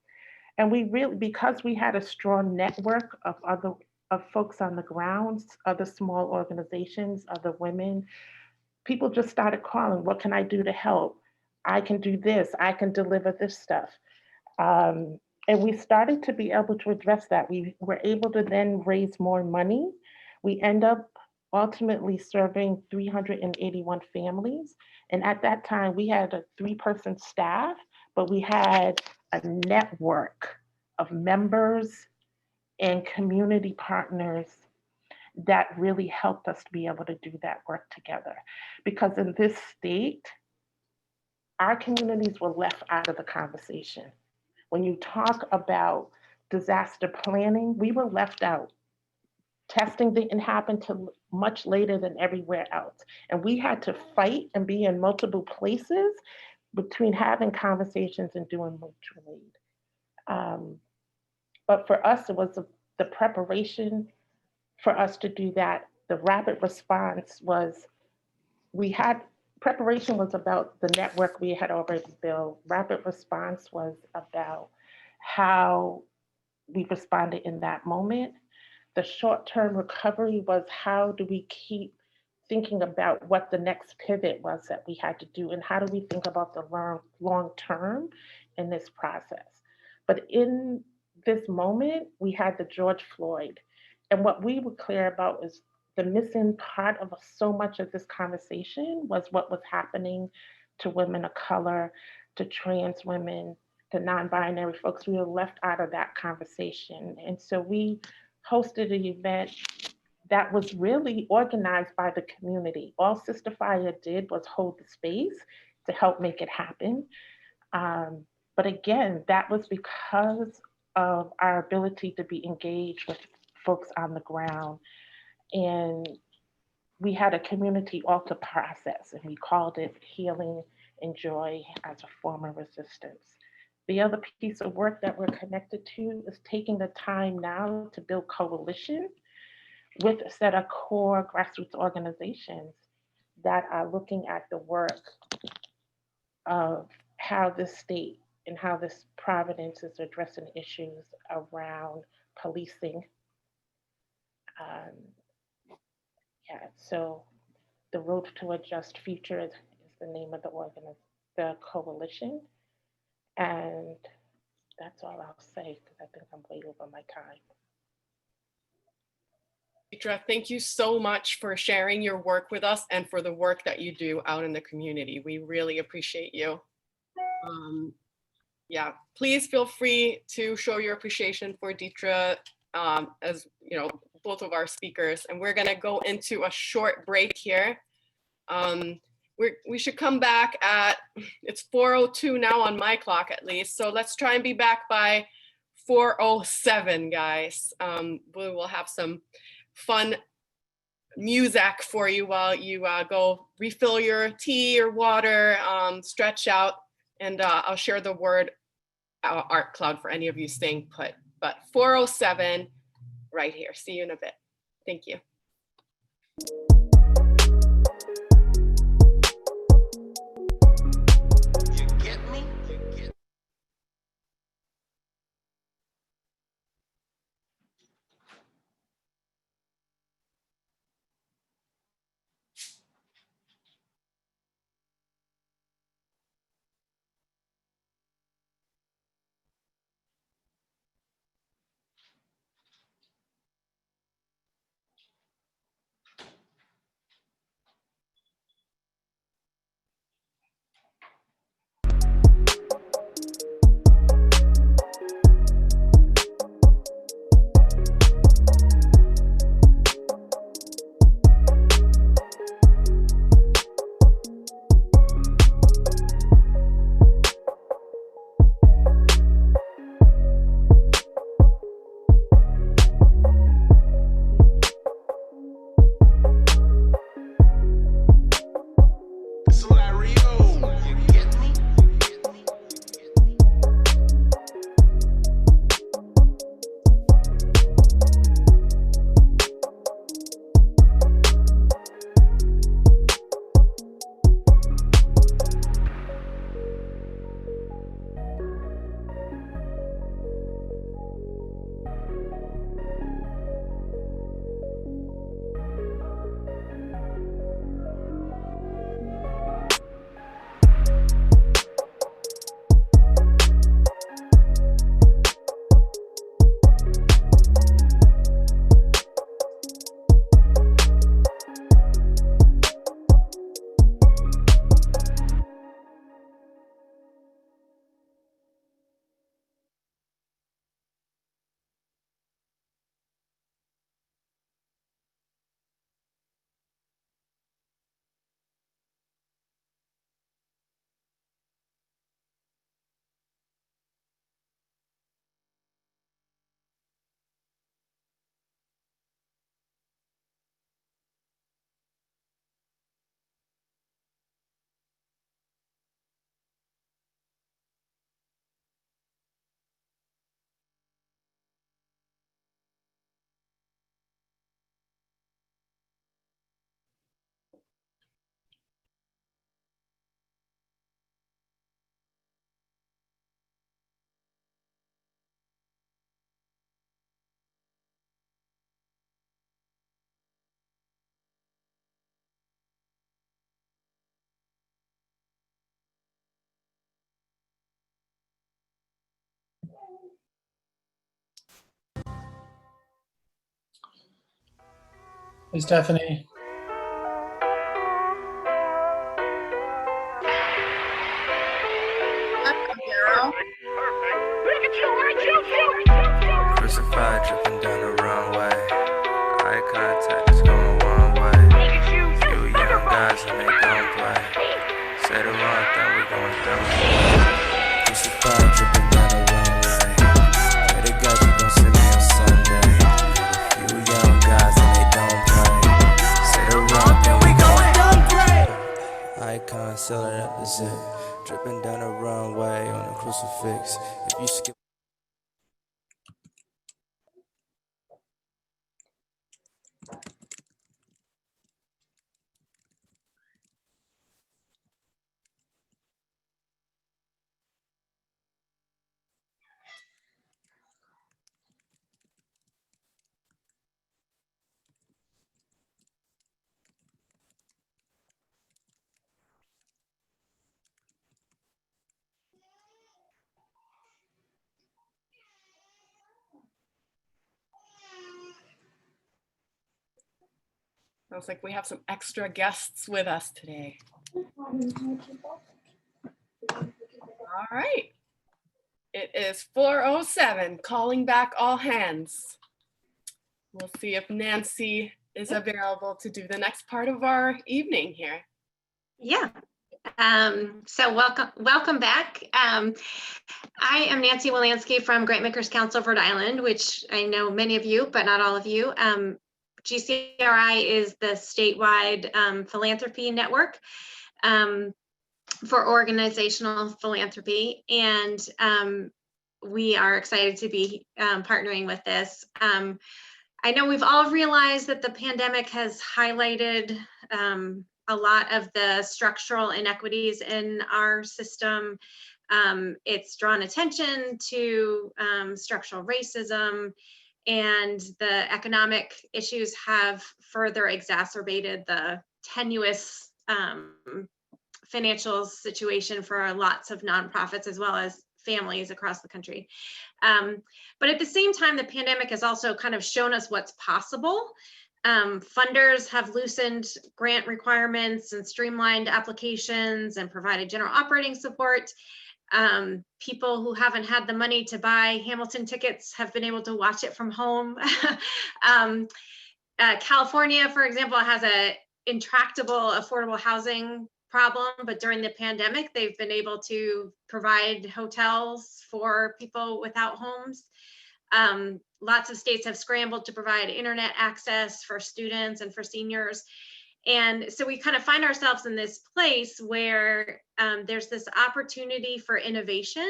And we really, because we had a strong network of folks on the ground, other small organizations, other women, people just started calling, what can I do to help? I can do this, I can deliver this stuff. And we started to be able to address that. We were able to then raise more money. We end up ultimately serving 381 families. And at that time, we had a 3-person staff, but we had a network of members and community partners that really helped us to be able to do that work together. Because in this state, our communities were left out of the conversation. When you talk about disaster planning, we were left out. Testing didn't happen till much later than everywhere else. And we had to fight and be in multiple places between having conversations and doing mutual aid. But for us, it was the preparation for us to do that. The rapid response was, preparation was about the network we had already built. Rapid response was about how we responded in that moment. The short-term recovery was, how do we keep thinking about what the next pivot was that we had to do, and how do we think about the long term in this process. But in this moment, we had the George Floyd. And what we were clear about is the missing part of so much of this conversation was what was happening to women of color, to trans women, to non-binary folks. We were left out of that conversation. And so we hosted an event that was really organized by the community. All Sister Fire did was hold the space to help make it happen. But again, that was because of our ability to be engaged with folks on the ground. And we had a community altar process, and we called it Healing and Joy as a Form of Resistance. The other piece of work that we're connected to is taking the time now to build coalition with a set of core grassroots organizations that are looking at the work of how this state and how this Providence is addressing issues around policing. So the Road to a Just Future is the name of the coalition. And that's all I'll say, because I think I'm way over my time. Deidre, thank you so much for sharing your work with us and for the work that you do out in the community. We really appreciate you. Yeah, please feel free to show your appreciation for Deidre, as you know, both of our speakers. And we're gonna go into a short break here. We should come back at, it's 4:02 now on my clock at least. So let's try and be back by 4:07, guys. We will have some fun music for you while you go refill your tea or water, stretch out, and I'll share the word art cloud for any of you staying put. But 4:07 right here. See you in a bit. Thank you. Hey, Stephanie. Crucified, dripping down the wrong way. Eye contact is going one way. Few young guys and they don't play. Say the wrong thing, we going down. Crucified, dripping down the wrong way. Pray to God you gon' see me on Sunday. Few young guys and they don't play. Say the wrong thing, we going down. Icon, sell it up the zip. Dripping down the wrong way on a crucifix. If you skip. Sounds like we have some extra guests with us today. All right. It is 4:07, calling back all hands. We'll see if Nancy is available to do the next part of our evening here. Yeah. So welcome back. I am Nancy Wilansky from Grantmakers Council of Rhode Island, which I know many of you, but not all of you. GCRI is the statewide philanthropy network for organizational philanthropy, and we are excited to be partnering with this. I know we've all realized that the pandemic has highlighted a lot of the structural inequities in our system. It's drawn attention to structural racism, and the economic issues have further exacerbated the tenuous financial situation for lots of nonprofits as well as families across the country. But at the same time, the pandemic has also kind of shown us what's possible. Funders have loosened grant requirements and streamlined applications and provided general operating support. People who haven't had the money to buy Hamilton tickets have been able to watch it from home. California, for example, has an intractable affordable housing problem, but during the pandemic, they've been able to provide hotels for people without homes. Lots of states have scrambled to provide internet access for students and for seniors. And so we kind of find ourselves in this place where there's this opportunity for innovation,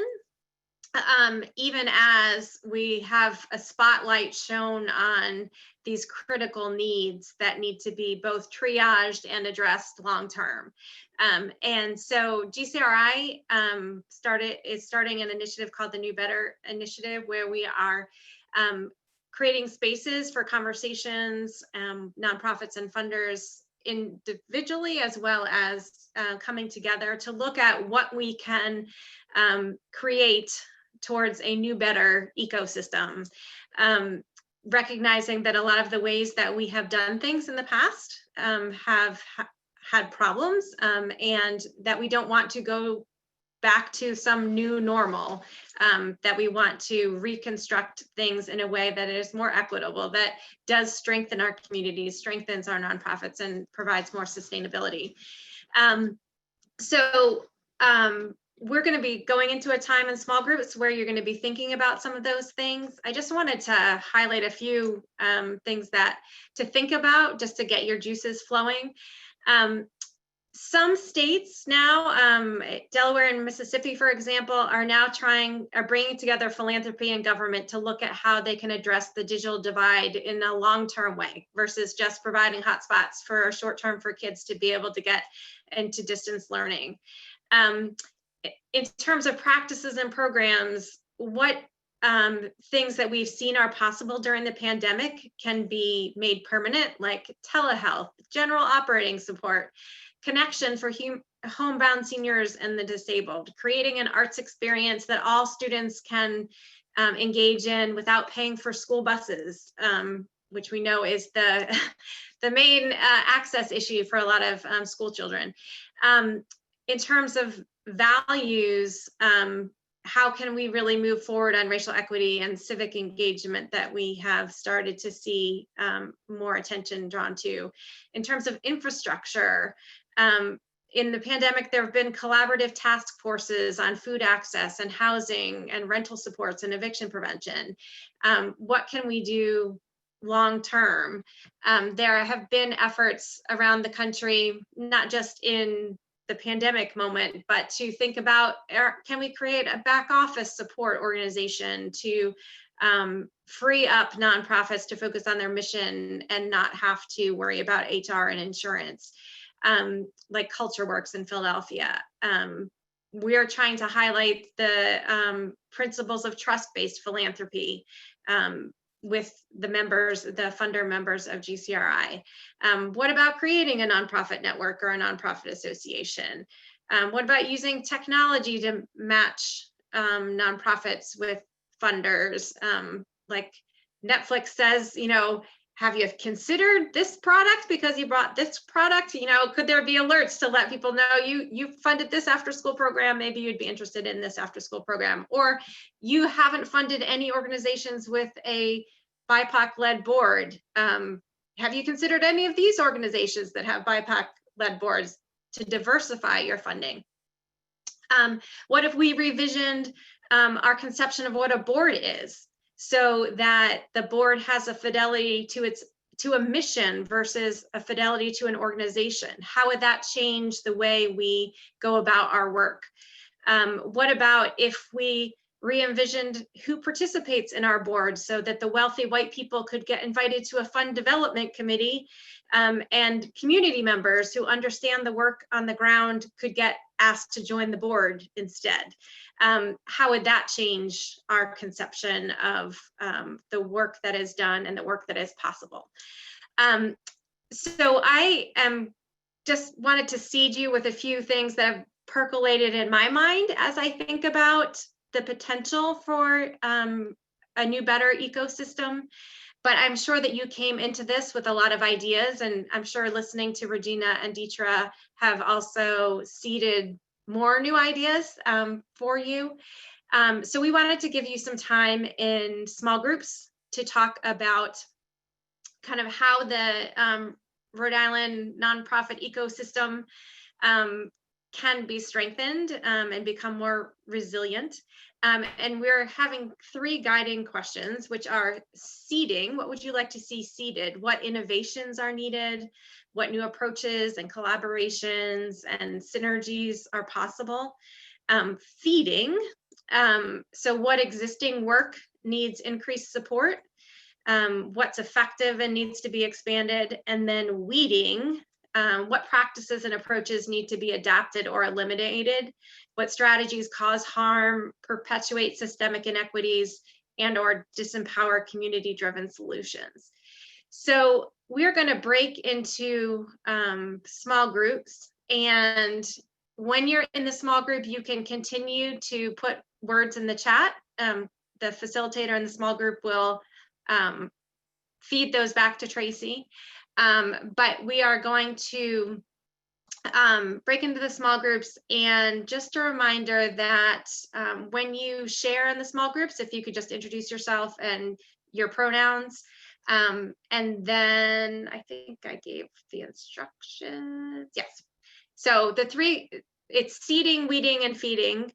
even as we have a spotlight shown on these critical needs that need to be both triaged and addressed long-term. And so GCRI is starting an initiative called the New Better Initiative, where we are creating spaces for conversations, nonprofits and funders individually, as well as coming together to look at what we can create towards a new, better ecosystem. Recognizing that a lot of the ways that we have done things in the past have had problems, and that we don't want to go back to some new normal, that we want to reconstruct things in a way that is more equitable, that does strengthen our communities, strengthens our nonprofits, and provides more sustainability. We're going to be going into a time in small groups where you're going to be thinking about some of those things. I just wanted to highlight a few things that to think about just to get your juices flowing. Some states now, Delaware and Mississippi, for example, are bringing together philanthropy and government to look at how they can address the digital divide in a long-term way versus just providing hotspots for short-term for kids to be able to get into distance learning. In terms of practices and programs, what things that we've seen are possible during the pandemic can be made permanent, like telehealth, general operating support, connection for homebound seniors and the disabled, creating an arts experience that all students can engage in without paying for school buses, which we know is the the main access issue for a lot of school children. In terms of values, how can we really move forward on racial equity and civic engagement that we have started to see more attention drawn to? In terms of infrastructure, in the pandemic, there have been collaborative task forces on food access and housing and rental supports and eviction prevention. What can we do long term? There have been efforts around the country, not just in the pandemic moment, but to think about, can we create a back office support organization to free up nonprofits to focus on their mission and not have to worry about HR and insurance, like CultureWorks in Philadelphia. We are trying to highlight the principles of trust-based philanthropy with the members, the funder members of GCRI. What about creating a nonprofit network or a nonprofit association? What about using technology to match nonprofits with funders? Like Netflix says, you know, have you considered this product because you brought this product? You know, could there be alerts to let people know you funded this after school program, maybe you'd be interested in this after school program, or you haven't funded any organizations with a BIPOC-led board. Have you considered any of these organizations that have BIPOC-led boards to diversify your funding? What if we revisioned our conception of what a board is, so that the board has a fidelity to a mission versus a fidelity to an organization? How would that change the way we go about our work? What about if we re-envisioned who participates in our board, so that the wealthy white people could get invited to a fund development committee, and community members who understand the work on the ground could get asked to join the board instead? How would that change our conception of the work that is done and the work that is possible? So I just wanted to seed you with a few things that have percolated in my mind as I think about the potential for a new, better ecosystem. But I'm sure that you came into this with a lot of ideas, and I'm sure listening to Regina and Deetra have also seeded more new ideas for you. So we wanted to give you some time in small groups to talk about kind of how the Rhode Island nonprofit ecosystem can be strengthened and become more resilient. And we're having 3 guiding questions, which are seeding. What would you like to see seeded? What innovations are needed? What new approaches and collaborations and synergies are possible? Feeding. So what existing work needs increased support? What's effective and needs to be expanded? And then weeding. What practices and approaches need to be adapted or eliminated? What strategies cause harm, perpetuate systemic inequities, and or disempower community-driven solutions? So we're going to break into small groups, and when you're in the small group, you can continue to put words in the chat. The facilitator in the small group will feed those back to Tracy. But we are going to break into the small groups, and just a reminder that when you share in the small groups, if you could just introduce yourself and your pronouns, and then I think I gave the instructions. Yes. So the 3, it's seeding, weeding, and feeding.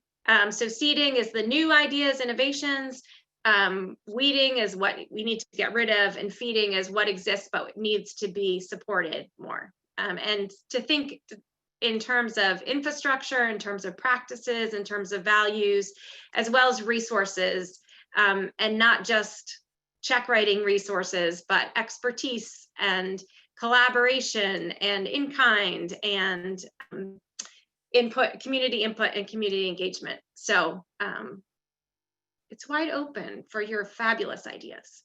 So seeding is the new ideas, innovations. Weeding is what we need to get rid of, and feeding is what exists but needs to be supported more. And to think in terms of infrastructure, in terms of practices, in terms of values, as well as resources, and not just check writing resources, but expertise and collaboration and in-kind and input, community input and community engagement. So it's wide open for your fabulous ideas.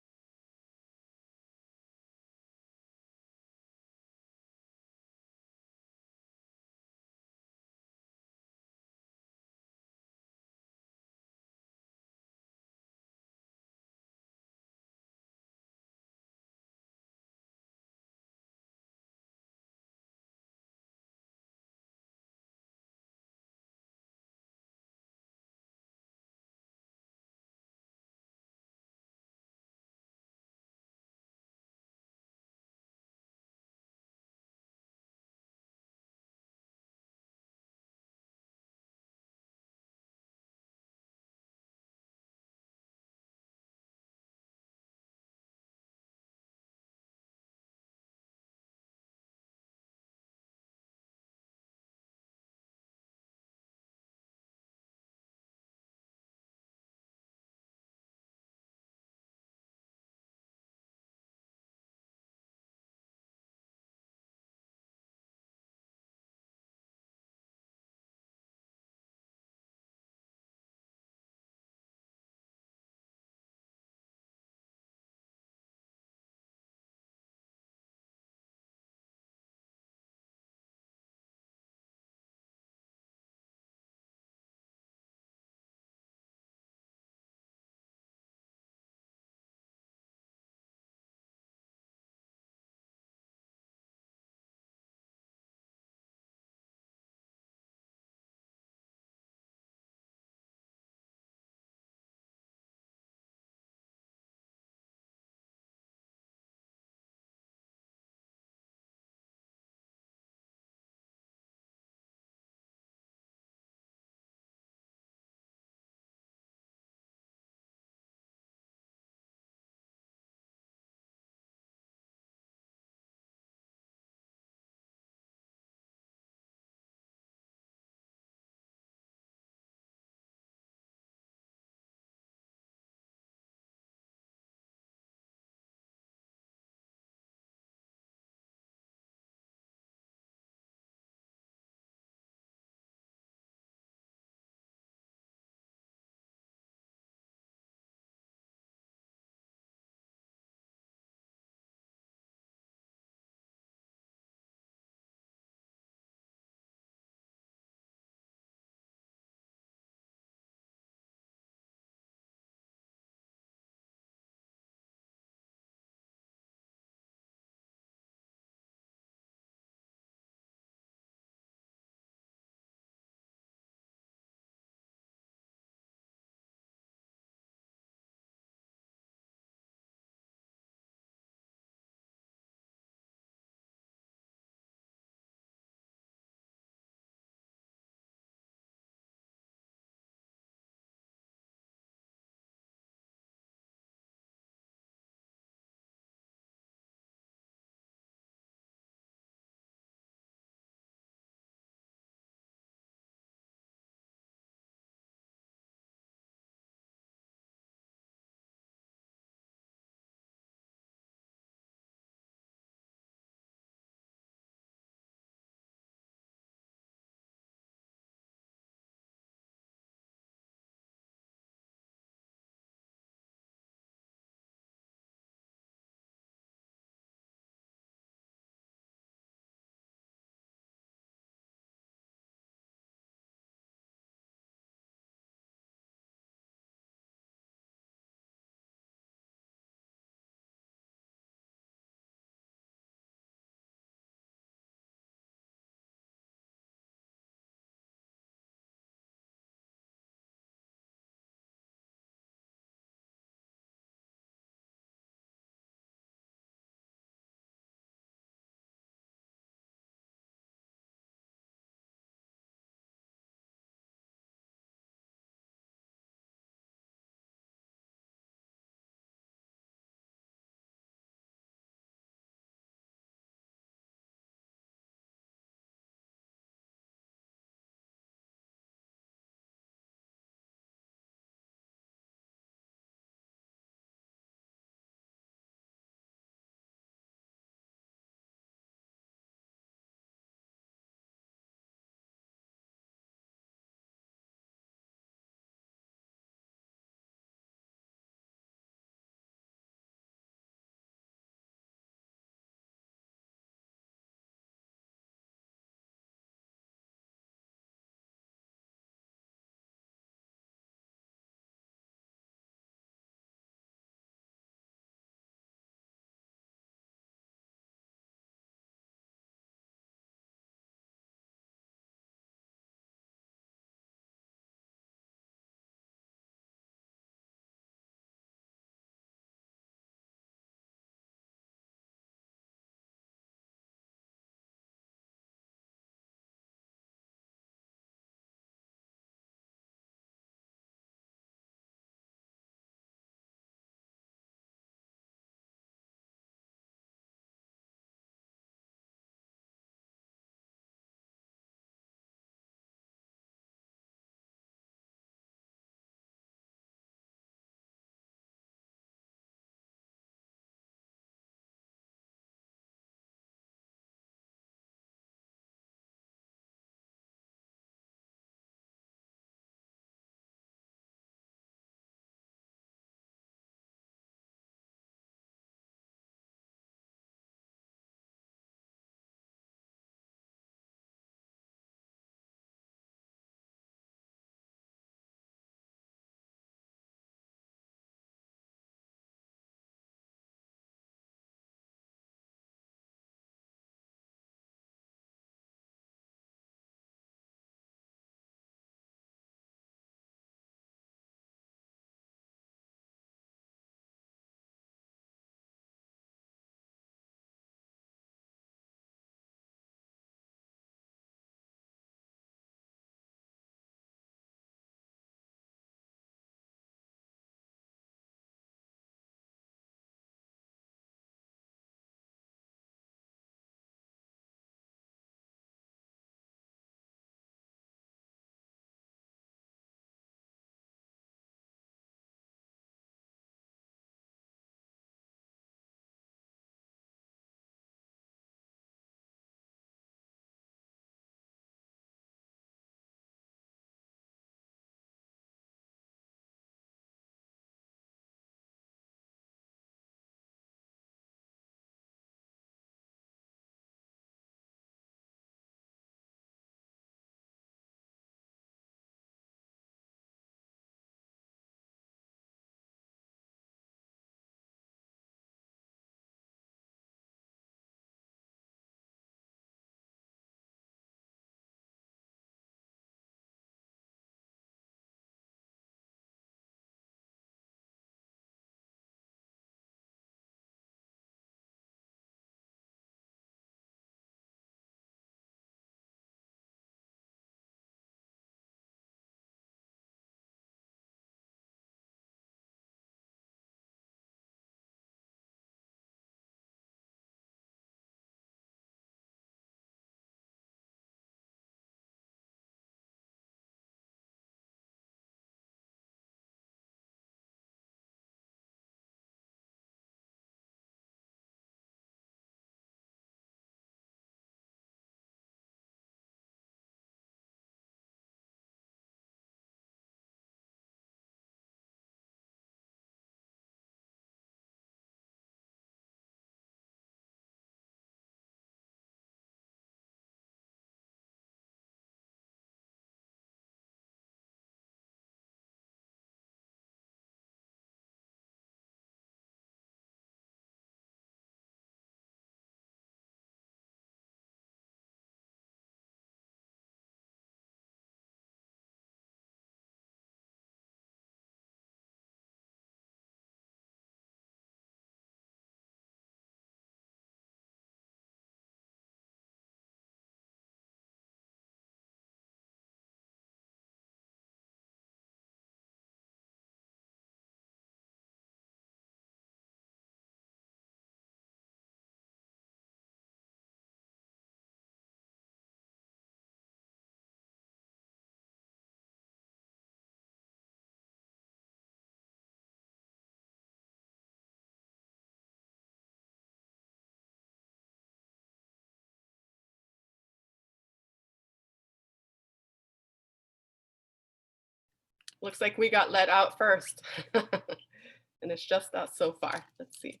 Looks like we got let out first. And it's just us so far. Let's see.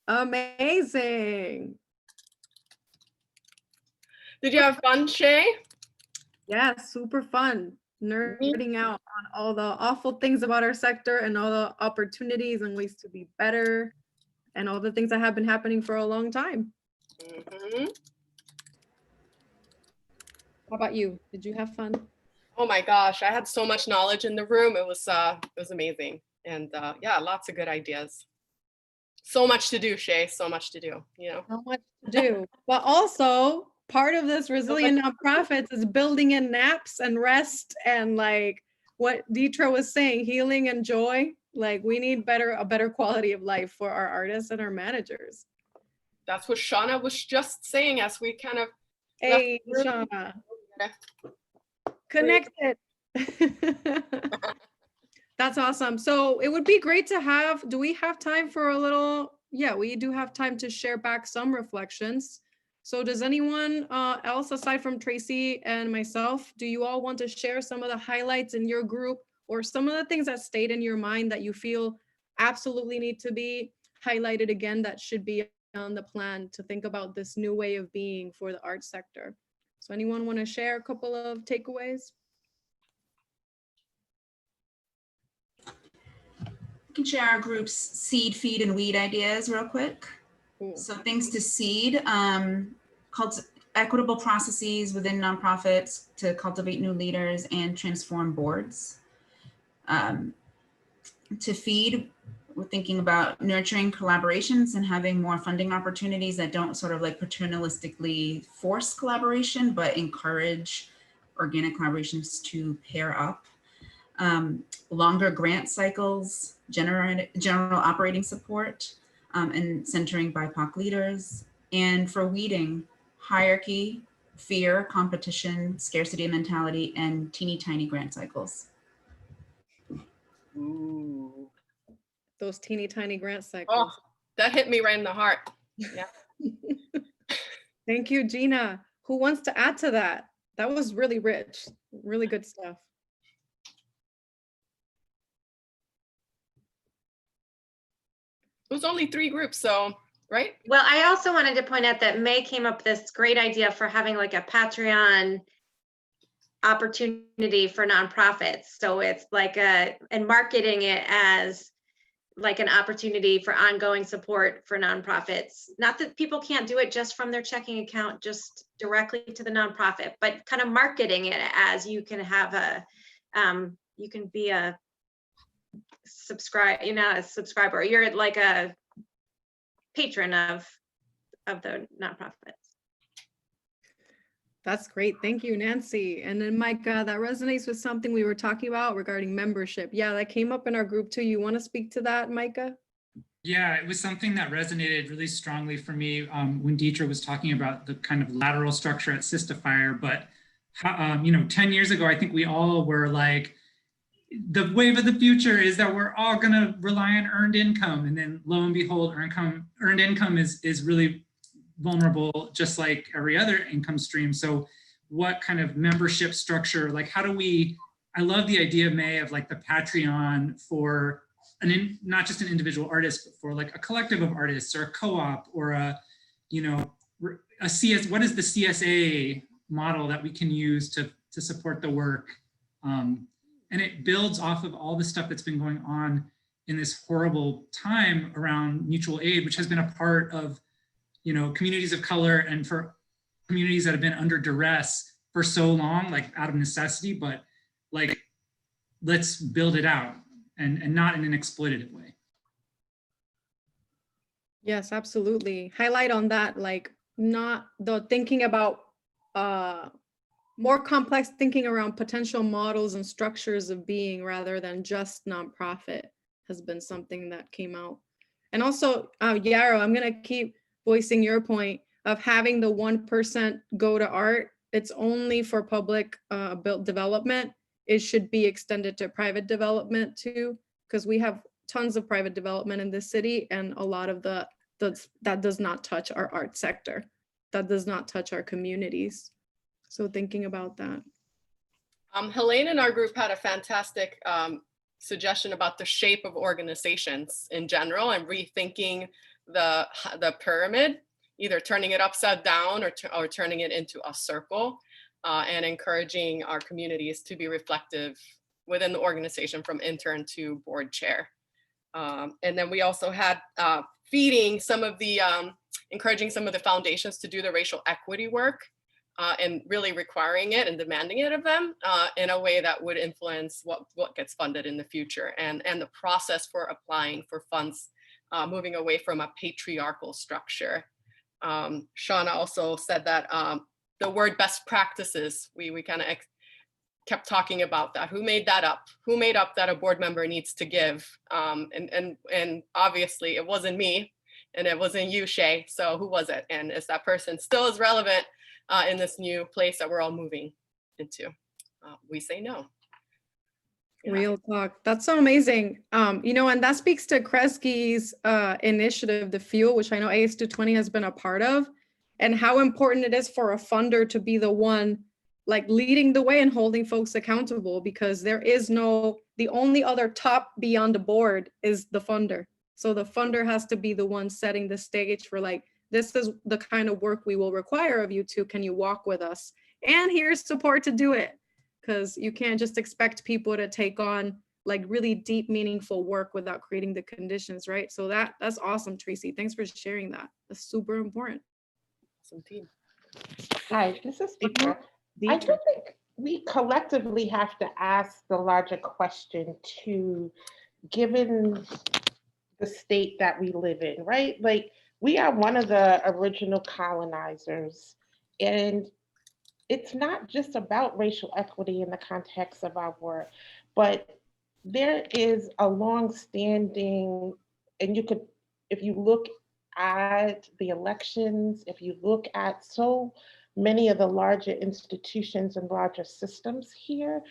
Amazing. Did you have fun, Shay? Yeah, super fun. Nerding out on all the awful things about our sector and all the opportunities and ways to be better and all the things that have been happening for a long time. Mhm. How about you? Did you have fun? Oh my gosh, I had so much knowledge in the room. It was amazing. And yeah, lots of good ideas. So much to do, Shay, so much to do, you know. So much to do. But also part of this resilient nonprofits is building in naps and rest and like what Deetra was saying, healing and joy. Like we need a better quality of life for our artists and our managers. That's what Shauna was just saying as we kind of Hey, left the room. Shauna. Connected. That's awesome. So it would be great to have, do we have time for a little, yeah, we do have time to share back some reflections. So does anyone else aside from Tracy and myself, do you all want to share some of the highlights in your group or some of the things that stayed in your mind that you feel absolutely need to be highlighted again that should be on the plan to think about this new way of being for the arts sector? So anyone want to share a couple of takeaways? I can share our group's seed, feed, and weed ideas real quick. Cool. So things to seed, equitable processes within nonprofits to cultivate new leaders and transform boards. To feed, we're thinking about nurturing collaborations and having more funding opportunities that don't sort of like paternalistically force collaboration, but encourage organic collaborations to pair up. Longer grant cycles, general operating support, and centering BIPOC leaders. And for weeding, hierarchy, fear, competition, scarcity mentality, and teeny tiny grant cycles. Ooh. Those teeny tiny grant cycles. Oh, that hit me right in the heart. Yeah. Thank you, Gina. Who wants to add to that? That was really rich, really good stuff. It was only 3 groups, so, right? Well, I also wanted to point out that May came up with this great idea for having like a Patreon opportunity for nonprofits. So it's like and marketing it as like an opportunity for ongoing support for nonprofits. Not that people can't do it just from their checking account, just directly to the nonprofit, but kind of marketing it as you can have you can be a subscriber. You're like a patron of the nonprofits. That's great. Thank you, Nancy. And then Micah, that resonates with something we were talking about regarding membership. Yeah, that came up in our group too. You want to speak to that, Micah? Yeah, it was something that resonated really strongly for me when Deetra was talking about the kind of lateral structure at Sistafire. But, 10 years ago, I think we all were like, the wave of the future is that we're all going to rely on earned income. And then lo and behold, earned income is really vulnerable, just like every other income stream. So what kind of membership structure, like how do we, I love the idea, May, of like the Patreon for not just an individual artist, but for like a collective of artists or a co-op or what is the CSA model that we can use to support the work. And it builds off of all the stuff that's been going on in this horrible time around mutual aid, which has been a part of communities of color and for communities that have been under duress for so long, like out of necessity, but like, let's build it out and not in an exploitative way. Yes, absolutely. Highlight on that, like not the thinking about more complex thinking around potential models and structures of being rather than just nonprofit has been something that came out. And also, Yarrow, I'm gonna keep voicing your point of having the 1% go to art. It's only for public built development. It should be extended to private development too, because we have tons of private development in this city, and a lot of that does not touch our art sector. That does not touch our communities. So thinking about that. Helene in our group had a fantastic suggestion about the shape of organizations in general and rethinking the pyramid, either turning it upside down or turning it into a circle, and encouraging our communities to be reflective within the organization from intern to board chair. And then we also had feeding some of the, encouraging some of the foundations to do the racial equity work and really requiring it and demanding it of them in a way that would influence what gets funded in the future and the process for applying for funds, moving away from a patriarchal structure. Shauna also said that the word best practices, we kind of kept talking about that. Who made that up? Who made up that a board member needs to give? And obviously it wasn't me and it wasn't you, Shay. So who was it? And is that person still as relevant in this new place that we're all moving into? We say no. Yeah. Real talk. That's so amazing. You know, and that speaks to Kresge's initiative, The Fuel, which I know AS220 has been a part of, and how important it is for a funder to be the one like leading the way and holding folks accountable, because there is the only other top beyond the board is the funder. So the funder has to be the one setting the stage for like, this is the kind of work we will require of you two. Can you walk with us? And here's support to do it. Because you can't just expect people to take on like really deep, meaningful work without creating the conditions, right? So that's awesome, Tracy. Thanks for sharing that. That's super important. Awesome team. Hi, this is Deetra. I do think we collectively have to ask the larger question to, given the state that we live in, right? Like, we are one of the original colonizers, and it's not just about racial equity in the context of our work, but there is a long-standing, and you could, if you look at the elections, if you look at so many of the larger institutions and larger systems here,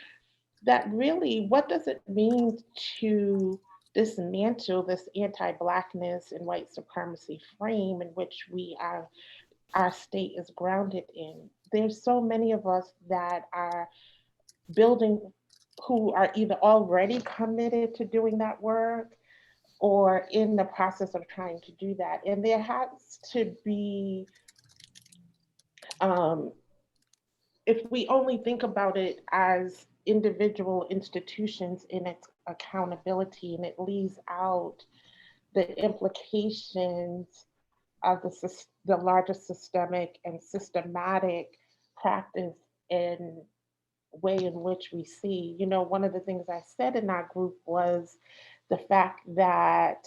that really, what does it mean to dismantle this anti-Blackness and white supremacy frame in which our state is grounded in? There's so many of us that are building, who are either already committed to doing that work or in the process of trying to do that. And there has to be, if we only think about it as individual institutions in its accountability, and it leaves out the implications of the larger systemic and systematic practice and way in which we see. You know, one of the things I said in our group was the fact that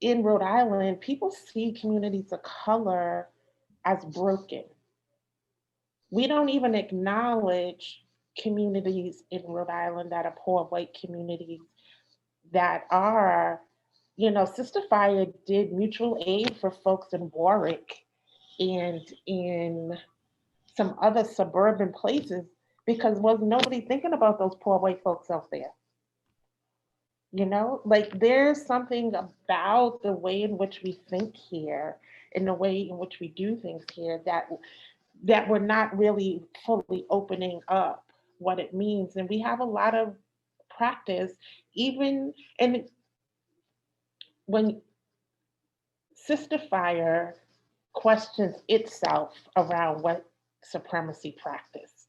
in Rhode Island, people see communities of color as broken. We don't even acknowledge communities in Rhode Island that are poor white communities that are, you know, Sister Fire did mutual aid for folks in Warwick and in some other suburban places because was nobody thinking about those poor white folks out there. You know, like there's something about the way in which we think here and the way in which we do things here that we're not really fully opening up what it means. And we have a lot of practice, even, and when Sister Fire questions itself around what supremacy practice.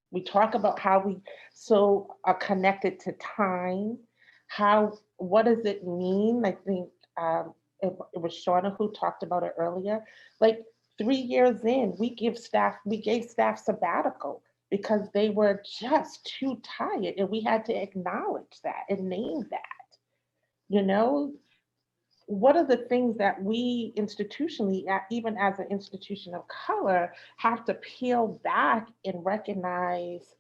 We talk about how we so are connected to time, what does it mean? I think it was Shauna who talked about it earlier. Like 3 years in, we gave staff sabbatical because they were just too tired, and we had to acknowledge that and name that. You know, what are the things that we institutionally, even as an institution of color, have to peel back and recognize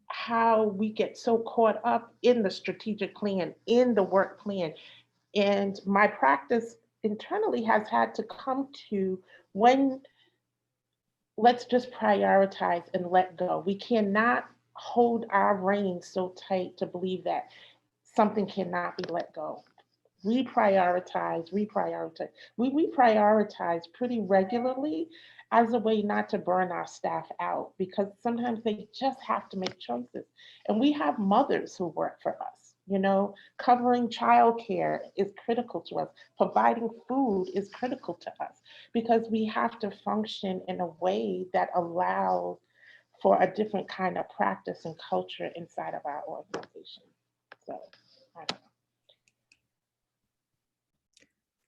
how we get so caught up in the strategic plan, in the work plan. And my practice internally has had to come to let's just prioritize and let go. We cannot hold our reins so tight to believe that something cannot be let go. Reprioritize. We reprioritize pretty regularly. as a way not to burn our staff out, because sometimes they just have to make choices. And we have mothers who work for us, you know, covering childcare is critical to us. Providing food is critical to us, because we have to function in a way that allows for a different kind of practice and culture inside of our organization. So, I don't know.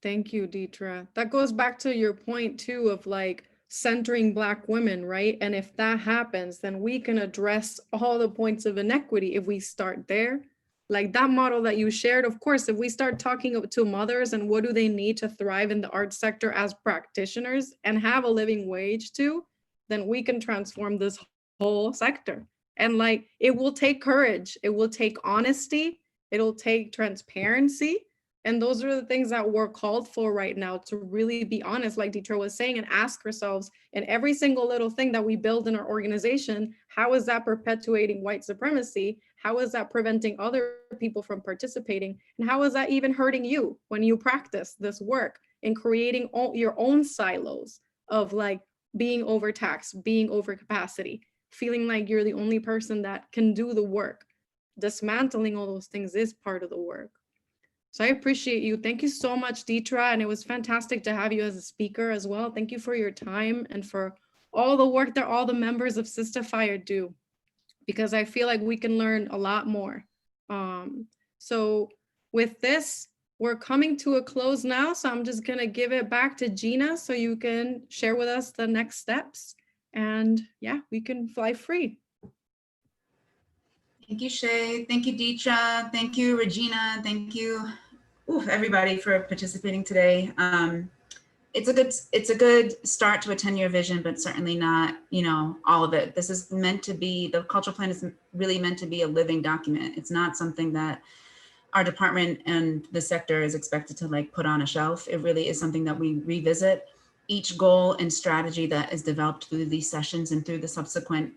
Thank you, Deetra. That goes back to your point too of like centering Black women, right? And if that happens, then we can address all the points of inequity if we start there. Like that model that you shared, of course, if we start talking to mothers and what do they need to thrive in the arts sector as practitioners and have a living wage too, then we can transform this whole sector. And like, it will take courage, it will take honesty, it'll take transparency. And those are the things that we're called for right now, to really be honest, like Deetra was saying, and ask ourselves in every single little thing that we build in our organization, how is that perpetuating white supremacy? How is that preventing other people from participating? And how is that even hurting you when you practice this work in creating your own silos of like being overtaxed, being over capacity, feeling like you're the only person that can do the work? Dismantling all those things is part of the work. So I appreciate you. Thank you so much, Deetra. And it was fantastic to have you as a speaker as well. Thank you for your time and for all the work that all the members of Sister Fire do, because I feel like we can learn a lot more. So with this, we're coming to a close now. So I'm just gonna give it back to Gina so you can share with us the next steps. And yeah, we can fly free. Thank you, Shay. Thank you, Deetra. Thank you, Regina. Thank you, everybody, for participating today. It's a good start to a 10-year vision, but certainly not, all of it. This is meant to be, the cultural plan is really meant to be a living document. It's not something that our department and the sector is expected to like put on a shelf. It really is something that we revisit. Each goal and strategy that is developed through these sessions and through the subsequent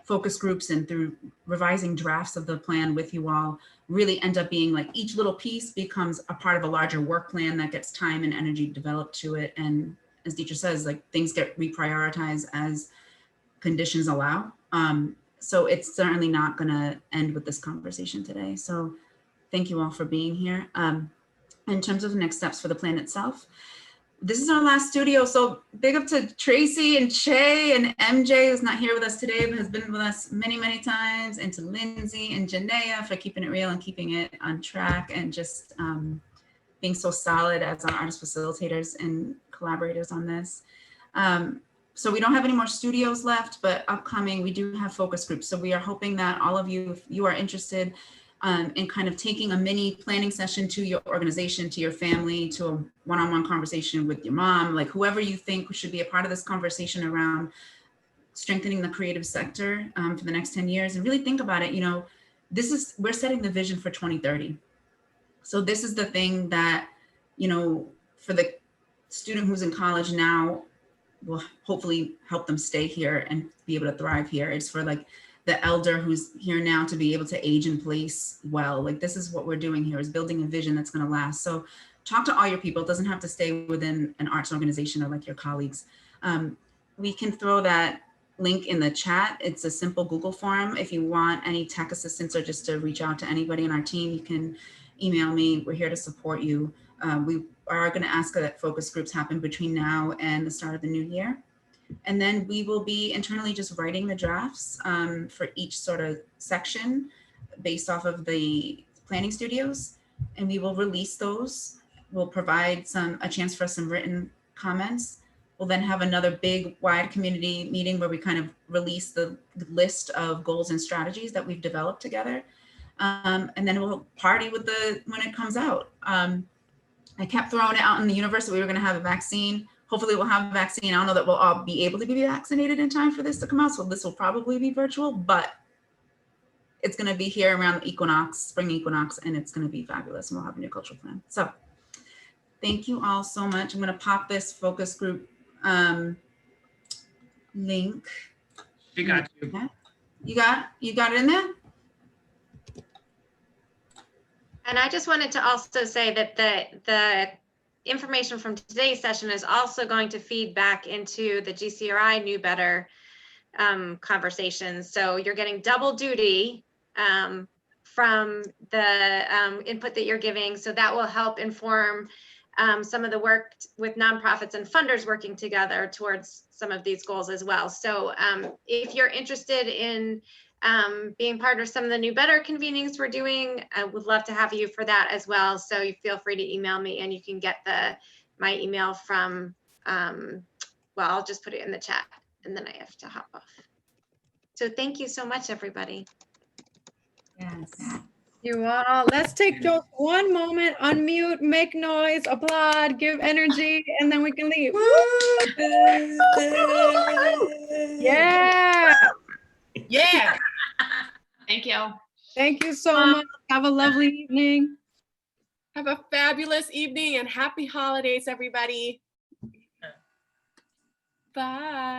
focus groups and through revising drafts of the plan with you all really end up being like each little piece becomes a part of a larger work plan that gets time and energy developed to it. And as Deetra says, like things get reprioritized as conditions allow. So it's certainly not gonna end with this conversation today. So thank you all for being here. In terms of the next steps for the plan itself, this is our last studio, so big up to Tracy and Shay and MJ, who's not here with us today, but has been with us many, many times, and to Lindsay and Janaea for keeping it real and keeping it on track, and just being so solid as our artist facilitators and collaborators on this. So we don't have any more studios left, but upcoming, we do have focus groups. So we are hoping that all of you, if you are interested in kind of taking a mini planning session to your organization, to your family, to a one-on-one conversation with your mom, like whoever you think should be a part of this conversation around strengthening the creative sector for the next 10 years, and really think about it, we're setting the vision for 2030. So this is the thing that, for the student who's in college now, will hopefully help them stay here and be able to thrive here. It's for like the elder who's here now to be able to age in place well. Like this is what we're doing here, is building a vision that's going to last. So talk to all your people. It doesn't have to stay within an arts organization or like your colleagues. We can throw that link in the chat. It's a simple Google form. If you want any tech assistance or just to reach out to anybody in our team, you can email me. We're here to support you. We are going to ask that focus groups happen between now and the start of the new year. And then we will be internally just writing the drafts for each sort of section based off of the planning studios. And we will release those. We'll provide a chance for some written comments. We'll then have another big wide community meeting where we kind of release the list of goals and strategies that we've developed together. And then we'll party with when it comes out. I kept throwing it out in the universe that we were going to have a vaccine. Hopefully we'll have a vaccine. I don't know that we'll all be able to be vaccinated in time for this to come out. So this will probably be virtual, but it's going to be here around the equinox, spring equinox, and it's going to be fabulous. And we'll have a new cultural plan. So thank you all so much. I'm going to pop this focus group link. We got you. You got it in there? And I just wanted to also say that the information from today's session is also going to feed back into the GCRI New Better conversations. So you're getting double duty from the input that you're giving. So that will help inform some of the work with nonprofits and funders working together towards some of these goals as well. So if you're interested in being part of some of the New Better convenings we're doing, I would love to have you for that as well. So you feel free to email me, and you can get my email from, well, I'll just put it in the chat and then I have to hop off. So thank you so much, everybody. Yes. You all, let's take just one moment, unmute, make noise, applaud, give energy, and then we can leave. Yeah. Yeah. Thank you. Thank you so much. Have a lovely evening. Have a fabulous evening and happy holidays, everybody. Bye.